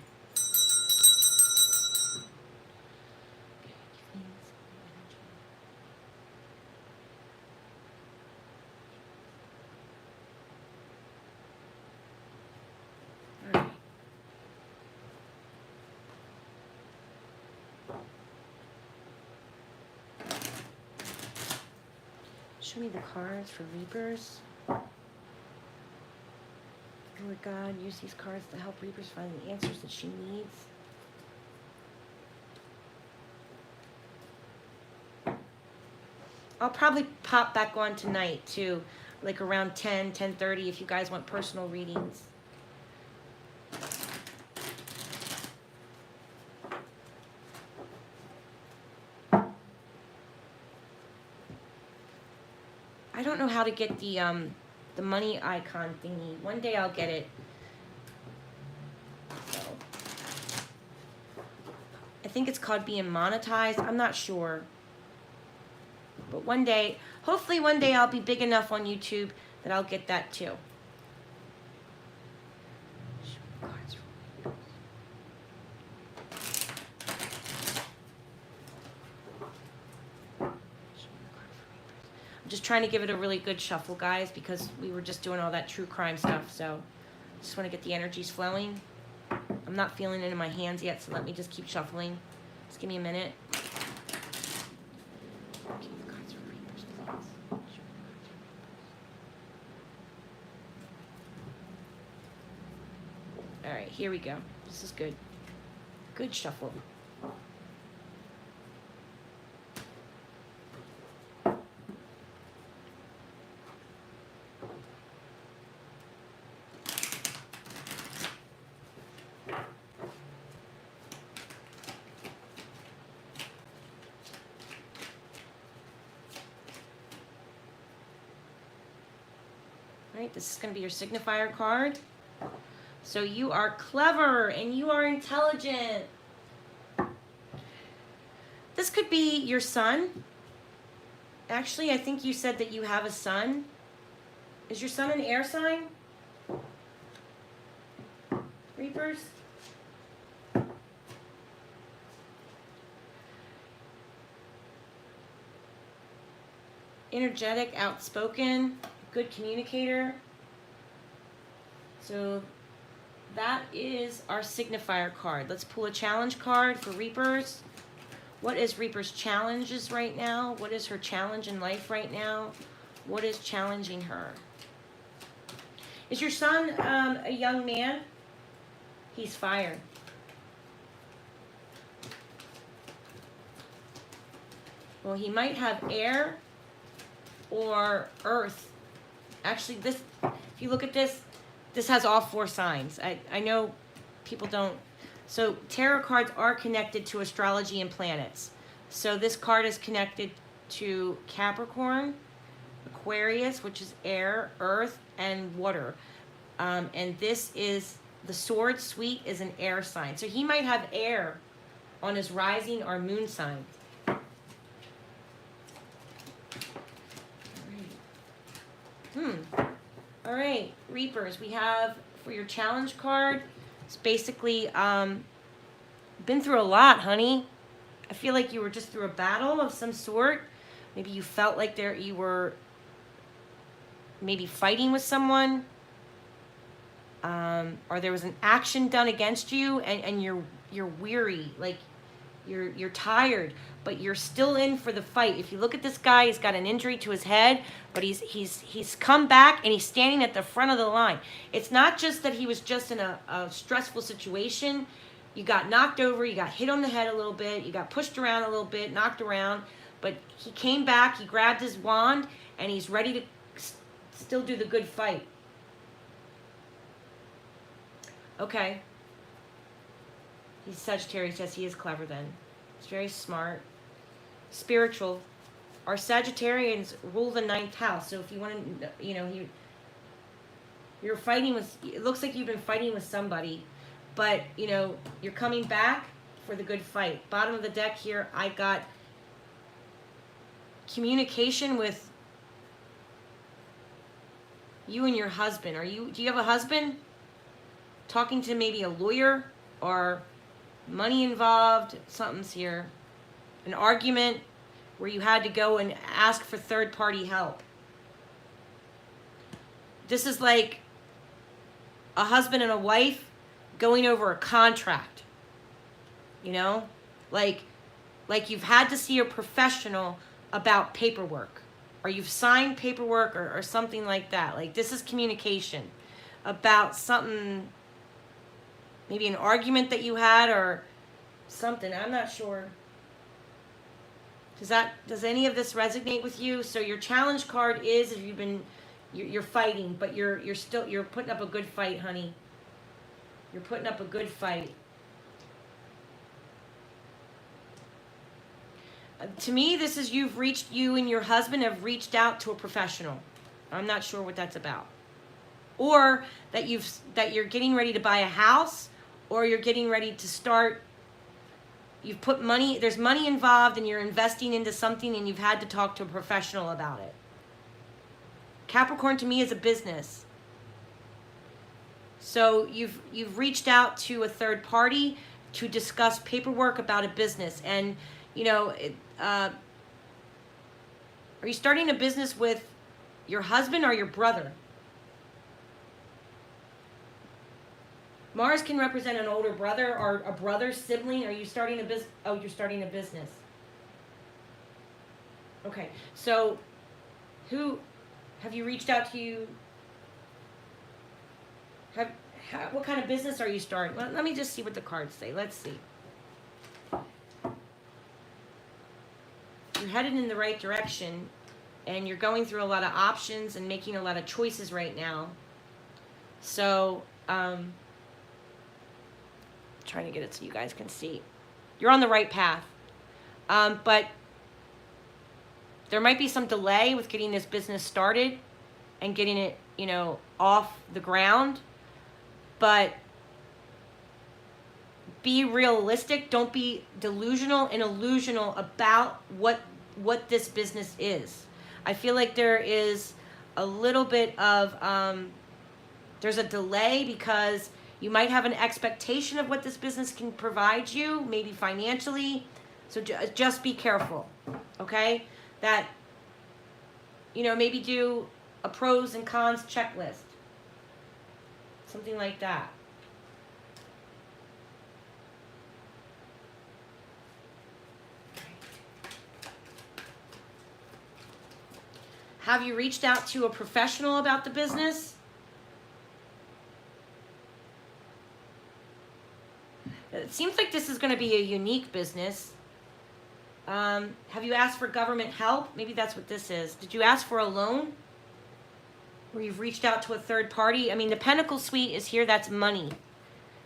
Show me the cards for Reapers. Lord God, use these cards to help Reapers find the answers that she needs. I'll probably pop back on tonight too, like around 10:30 if you guys want personal readings. I don't know how to get the money icon thingy. One day I'll get it. So, I think it's called being monetized. I'm not sure. But one day, hopefully one day I'll be big enough on YouTube that I'll get that too. I'm just trying to give it a really good shuffle, guys, because we were just doing all that true crime stuff. So just want to get the energies flowing. I'm not feeling it in my hands yet, so let me just keep shuffling. Just give me a minute. All right, here we go. This is good. Good shuffle. Right, this is going to be your signifier card. So you are clever and you are intelligent. This could be your son. Actually, I think you said that you have a son. Is your son an air sign? Reapers? Energetic, outspoken, good communicator. So that is our signifier card. Let's pull a challenge card for Reapers. What is Reaper's challenges right now? What is her challenge in life right now? What is challenging her? Is your son a young man? He's fire. Well, he might have air or earth. Actually, this, if you look at this, this has all 4 signs. I know people don't. So tarot cards are connected to astrology and planets. So this card is connected to Capricorn, Aquarius, which is air, earth, and water. And this is, the sword suite is an air sign. So he might have air on his rising or moon sign. All right, Reapers, we have for your challenge card, it's basically been through a lot, honey. I feel like you were just through a battle of some sort. Maybe you felt like you were maybe fighting with someone, or there was an action done against you, and you're weary, like you're tired, but you're still in for the fight. If you look at this guy, he's got an injury to his head, but he's come back and he's standing at the front of the line. It's not just that he was just in a stressful situation. You got knocked over, you got hit on the head a little bit, you got pushed around a little bit, knocked around, but he came back, he grabbed his wand, and he's ready to still do the good fight. Okay. He's Sagittarius. Yes, he is clever then. He's very smart. Spiritual. Our Sagittarians rule the 9th house. So if you want to, you know, you're fighting with, it looks like you've been fighting with somebody, but, you know, you're coming back for the good fight. Bottom of the deck here, I got communication with you and your husband. Do you have a husband? Talking to maybe a lawyer or money involved, something's here. An argument where you had to go and ask for third-party help. This is like a husband and a wife going over a contract. You know? Like you've had to see a professional about paperwork. Or you've signed paperwork or something like that. Like this is communication about something, maybe an argument that you had or something. I'm not sure. Does any of this resonate with you? So your challenge card is, if you're fighting, but you're putting up a good fight, honey. You're putting up a good fight. To me, this is you and your husband have reached out to a professional. I'm not sure what that's about. Or that you're getting ready to buy a house, or you're getting ready to start, you've put money, there's money involved and you're investing into something and you've had to talk to a professional about it. Capricorn to me is a business. So you've reached out to a third party to discuss paperwork about a business. And, you know, are you starting a business with your husband or your brother? Mars can represent an older brother or a brother, sibling. Are you starting a business? Oh, you're starting a business. Okay. So, have you reached out to you? What kind of business are you starting? Well, let me just see what the cards say. Let's see. You're headed in the right direction, and you're going through a lot of options and making a lot of choices right now. So, trying to get it so you guys can see. You're on the right path. But there might be some delay with getting this business started and getting it, you know, off the ground. But be realistic. Don't be delusional and illusional about what this business is. I feel like there is a little bit of, there's a delay because you might have an expectation of what this business can provide you, maybe financially. So just be careful, okay? That, you know, maybe do a pros and cons checklist. Something like that. Have you reached out to a professional about the business? It seems like this is going to be a unique business. Have you asked for government help? Maybe that's what this is. Did you ask for a loan? Or you've reached out to a third party? I mean, the Pentacle Suite is here. That's money.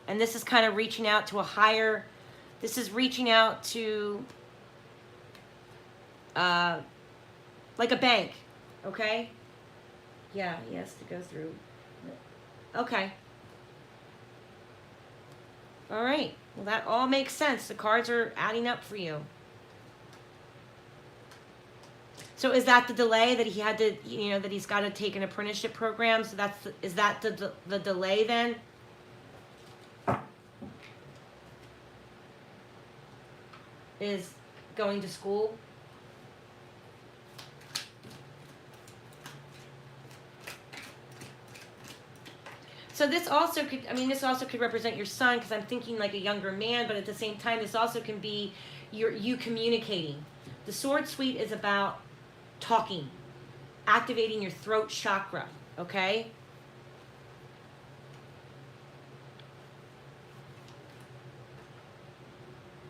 And this is kind of reaching out to a higher... This is reaching out to... like a bank. Okay? Yeah, he has to go through. Okay. All right. Well, that all makes sense. The cards are adding up for you. So is that the delay that he had to, you know, that he's got to take an apprenticeship program? So that's, is that the delay then? Is going to school? So this also could, I mean, this also could represent your son, because I'm thinking like a younger man, but at the same time, this also can be you communicating. The Sword Suite is about talking, activating your throat chakra, okay?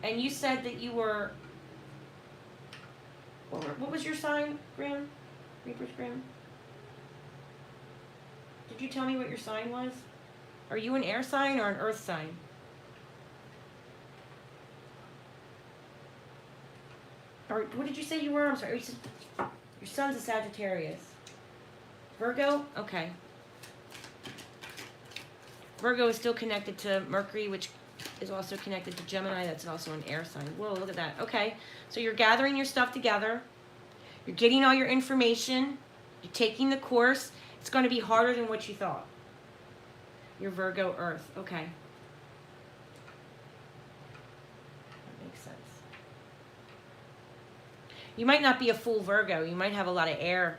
And you said that you were, what was your sign, Graham? Reaper's Graham? Did you tell me what your sign was? Are you an air sign or an earth sign? Or what did you say you were? I'm sorry. Your son's a Sagittarius. Virgo? Okay. Virgo is still connected to Mercury, which is also connected to Gemini. That's also an air sign. Whoa, look at that. Okay. So you're gathering your stuff together. You're getting all your information. You're taking the course. It's going to be harder than what you thought. You're Virgo Earth. Okay. That makes sense. You might not be a full Virgo. You might have a lot of air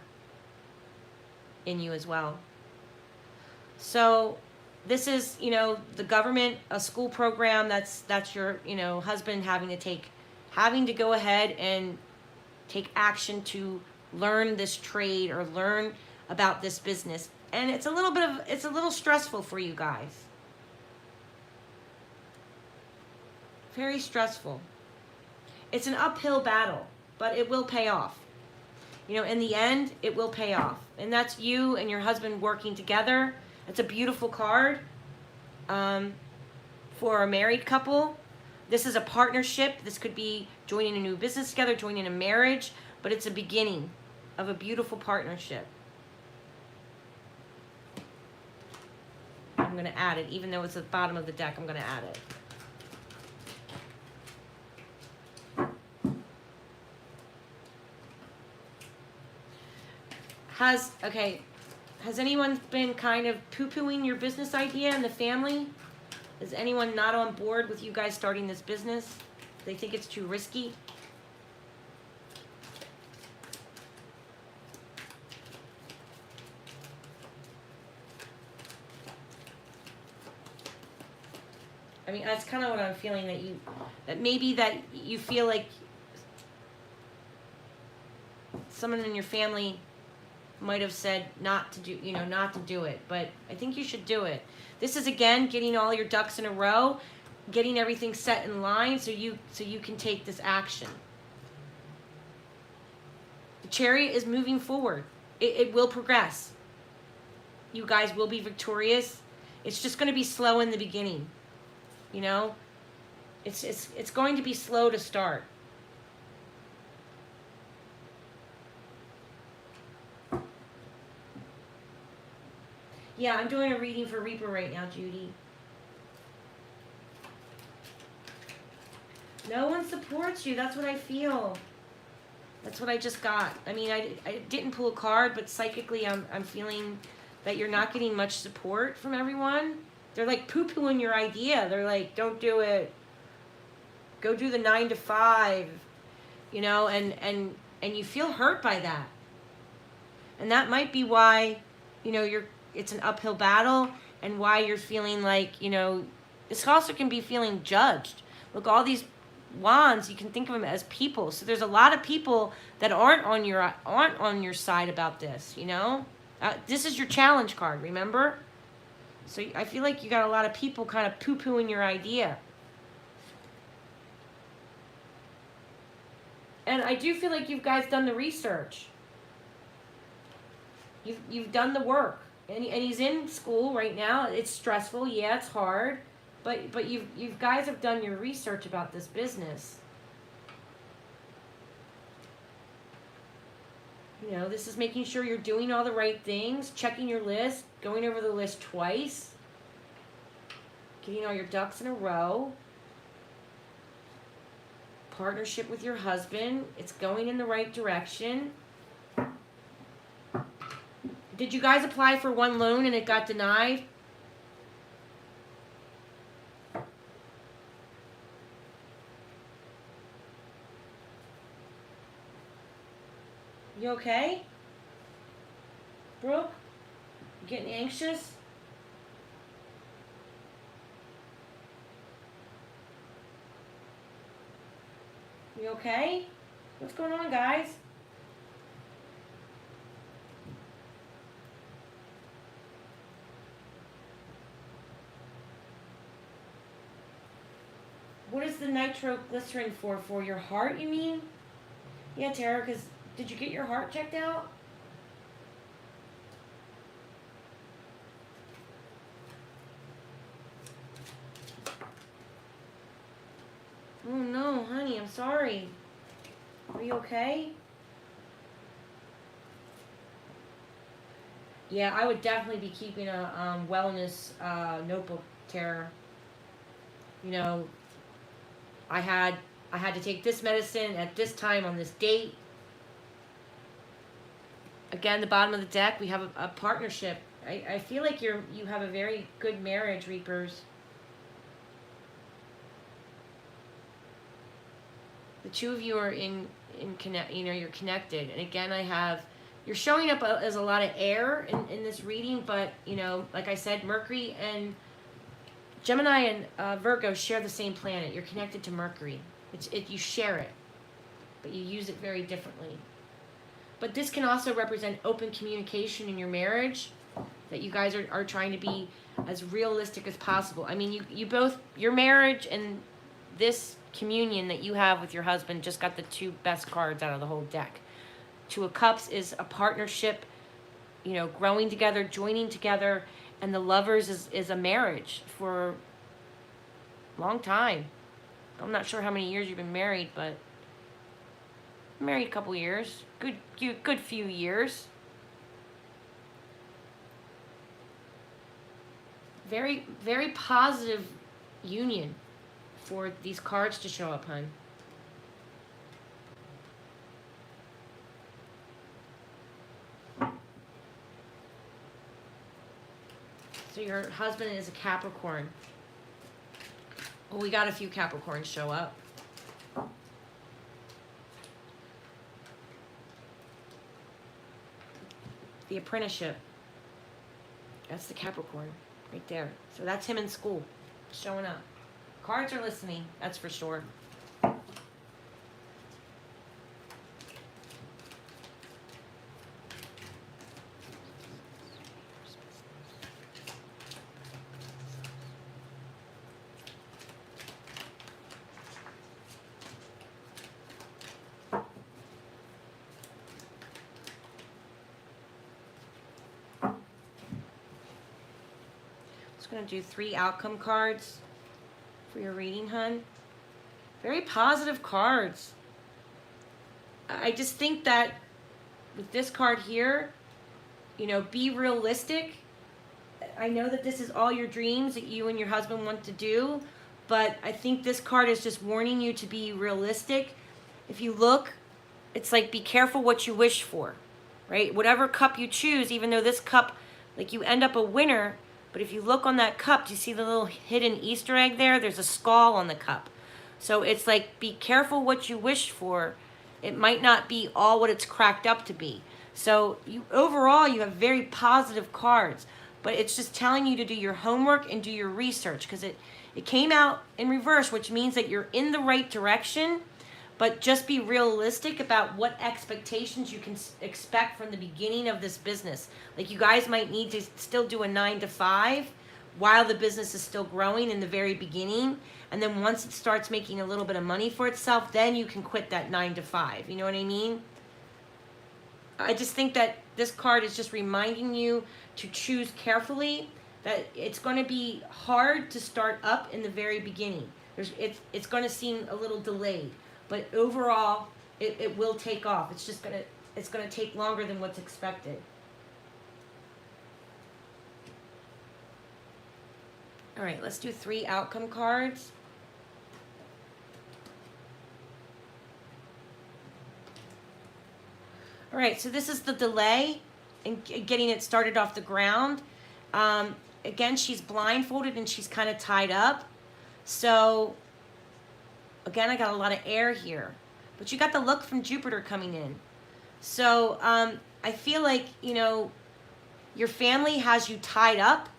in you as well. So this is, you know, the government, a school program. That's your, you know, husband having to go ahead and take action to learn this trade or learn about this business. And it's a little stressful for you guys. Very stressful. It's an uphill battle, but it will pay off. You know, in the end, it will pay off. And that's you and your husband working together. It's a beautiful card for a married couple. This is a partnership. This could be joining a new business together, joining a marriage, but it's a beginning of a beautiful partnership. I'm going to add it. Even though it's at the bottom of the deck, I'm going to add it. Has anyone been kind of poo-pooing your business idea in the family? Is anyone not on board with you guys starting this business? They think it's too risky? I mean, that's kind of what I'm feeling, that maybe you feel like someone in your family might have said not to do it, but I think you should do it. This is, again, getting all your ducks in a row, getting everything set in line so you can take this action. The Chariot is moving forward. It will progress. You guys will be victorious. It's just going to be slow in the beginning. You know, it's going to be slow to start. Yeah, I'm doing a reading for Reaper right now, Judy. No one supports you. That's what I feel. That's what I just got. I mean, I didn't pull a card, but psychically I'm feeling that you're not getting much support from everyone. They're like poo-pooing your idea. They're like, don't do it. Go do the 9 to 5, you know, and you feel hurt by that. And that might be why, you know, it's an uphill battle, and why you're feeling like, you know, this also can be feeling judged. Look, all these Wands, you can think of them as people. So there's a lot of people that aren't on your side about this, you know? This is your challenge card, remember? So I feel like you got a lot of people kind of poo-pooing your idea. And I do feel like you guys done the research. You've done the work. And he's in school right now. It's stressful. Yeah, it's hard. But you guys have done your research about this business. You know, this is making sure you're doing all the right things, checking your list, going over the list twice, getting all your ducks in a row. Partnership with your husband. It's going in the right direction. Did you guys apply for one loan and it got denied? You okay? Brooke? You getting anxious? You okay? What's going on, guys? What is the nitroglycerin for? For your heart, you mean? Yeah, Tara, because did you get your heart checked out? Oh no, honey, I'm sorry. Are you okay? Yeah, I would definitely be keeping a wellness notebook, Tara. You know, I had to take this medicine at this time on this date. Again, the bottom of the deck, we have a partnership. I feel like you have a very good marriage, Reapers. The two of you are in connect. You know, you're connected. And again, you're showing up as a lot of air in this reading, but you know, like I said, Mercury and Gemini and Virgo share the same planet. You're connected to Mercury. You share it, but you use it very differently. But this can also represent open communication in your marriage, that you guys are trying to be as realistic as possible. I mean, you both, your marriage and this communion that you have with your husband just got the two best cards out of the whole deck. Two of Cups is a partnership, you know, growing together, joining together, and the Lovers is a marriage for a long time. I'm not sure how many years you've been married, but married a couple years. Good few years. Very, very positive union for these cards to show up, hon. So your husband is a Capricorn. Well, we got a few Capricorns show up. The apprenticeship. That's the Capricorn right there. So that's him in school, showing up. Cards are listening, that's for sure. Going to do 3 outcome cards for your reading, hun. Very positive cards. I just think that with this card here, you know, be realistic. I know that this is all your dreams that you and your husband want to do, but I think this card is just warning you to be realistic. If you look, it's like be careful what you wish for, right? Whatever cup you choose, even though this cup, like you end up a winner, but if you look on that cup, do you see the little hidden Easter egg there? There's a skull on the cup. So it's like, be careful what you wish for. It might not be all what it's cracked up to be. So overall, you have very positive cards, but it's just telling you to do your homework and do your research, because It came out in reverse, which means that you're in the right direction, but just be realistic about what expectations you can expect from the beginning of this business. Like, you guys might need to still do a 9 to 5 while the business is still growing in the very beginning. And then once it starts making a little bit of money for itself, then you can quit that 9 to 5. You know what I mean? I just think that this card is just reminding you to choose carefully, that it's going to be hard to start up in the very beginning. It's going to seem a little delayed, but overall, it will take off. It's going to take longer than what's expected. All right, let's do 3 outcome cards. All right, so this is the delay in getting it started off the ground. Again, she's blindfolded and she's kind of tied up. So, again, I got a lot of air here. But you got the look from Jupiter coming in. So, I feel like, you know, your family has you tied up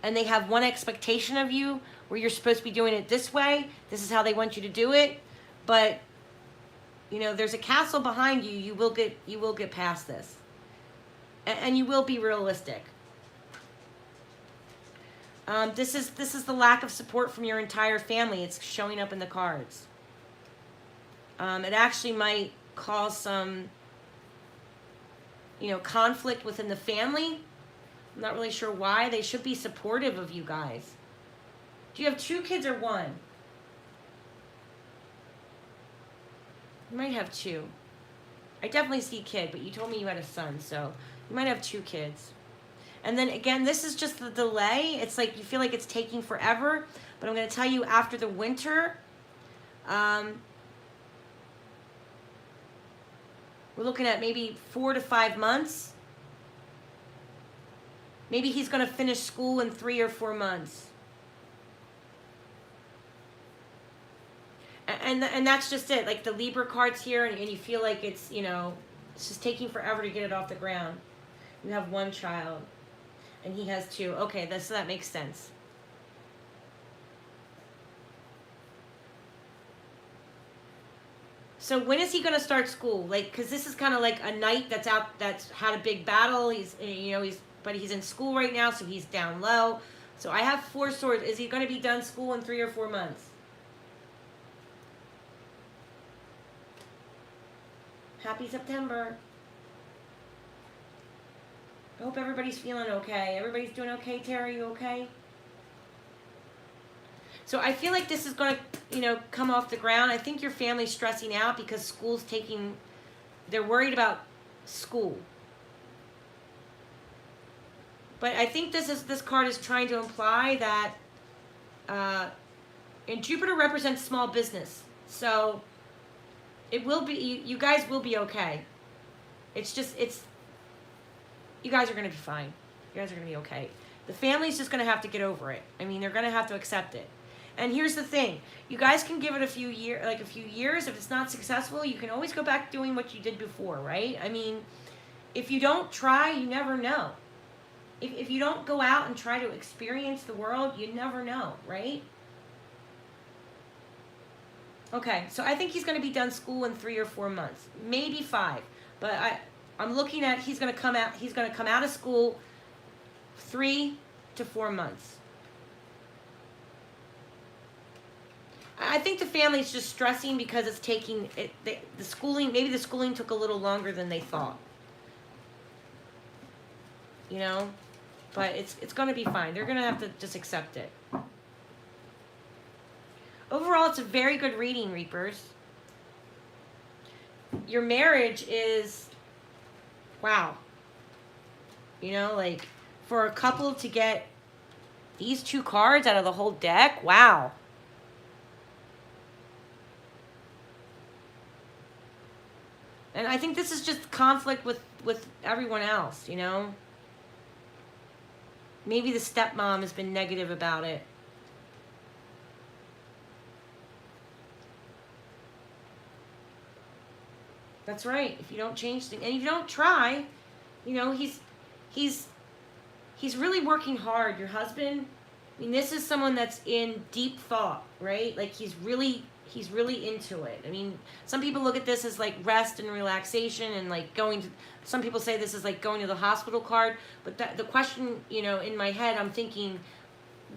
and they have one expectation of you where you're supposed to be doing it this way. This is how they want you to do it. But, you know, there's a castle behind you. You will get past this. And you will be realistic. This is the lack of support from your entire family. It's showing up in the cards. It actually might cause some, you know, conflict within the family. I'm not really sure why. They should be supportive of you guys. Do you have 2 kids or 1? You might have 2. I definitely see a kid, but you told me you had a son, so you might have 2 kids. And then again, this is just the delay. It's like you feel like it's taking forever, but I'm going to tell you, after the winter, we're looking at maybe 4 to 5 months. Maybe he's going to finish school in 3 or 4 months. And that's just it. Like, the Libra card's here, and you feel like it's, you know, it's just taking forever to get it off the ground. You have 1 child, and he has 2. Okay, so that makes sense. So when is he going to start school? Like, because this is kind of like a knight that's had a big battle. He's in school right now, so he's down low. So I have 4 swords. Is he going to be done school in 3 or 4 months? Happy September. I hope everybody's feeling okay. Everybody's doing okay. Tara, you okay? So I feel like this is going to, you know, come off the ground. I think your family's stressing out because school's they're worried about school. But I think this card is trying to imply that, and Jupiter represents small business. So it will be, you guys will be okay. You guys are going to be fine. You guys are going to be okay. The family's just going to have to get over it. I mean, they're going to have to accept it. And here's the thing. You guys can give it a few years. If it's not successful, you can always go back doing what you did before, right? I mean, if you don't try, you never know. If you don't go out and try to experience the world, you never know, right? Okay, so I think he's going to be done school in 3 or 4 months, maybe 5. But I'm looking at he's going to come out of school 3 to 4 months. I think the family's just stressing because it's taking the schooling. Maybe the schooling took a little longer than they thought. You know, but it's going to be fine. They're going to have to just accept it. Overall, it's a very good reading, Reapers. Your marriage is, wow. You know, like, for a couple to get these 2 cards out of the whole deck, wow. And I think this is just conflict with everyone else, you know. Maybe the stepmom has been negative about it. That's right. If you don't change things, and if you don't try, you know, he's really working hard. Your husband, I mean, this is someone that's in deep thought, right? Like he's really into it. I mean, some people look at this as like rest and relaxation and like going to, some people say this is like going to the hospital card, but the question, you know, in my head, I'm thinking,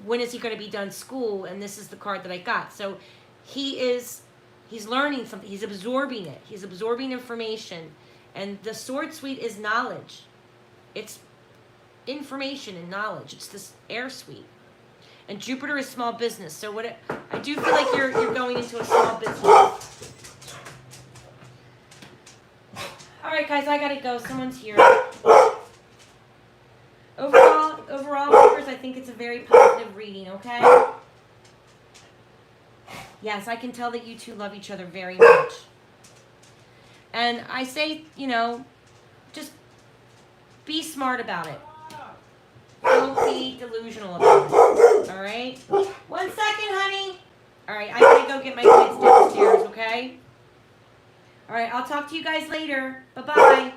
when is he going to be done school? And this is the card that I got. So he's learning something. He's absorbing it. He's absorbing information. And the sword suite is knowledge. It's information and knowledge. It's this air suite. And Jupiter is small business. So I do feel like you're going into a small business. All right, guys, I gotta go. Someone's here. Overall, viewers, I think it's a very positive reading. Okay. Yes, I can tell that you two love each other very much. And I say, you know, just be smart about it. Don't be delusional about it. All right? 1 second, honey. All right, I gotta go get my kids downstairs, okay? All right, I'll talk to you guys later. Bye-bye.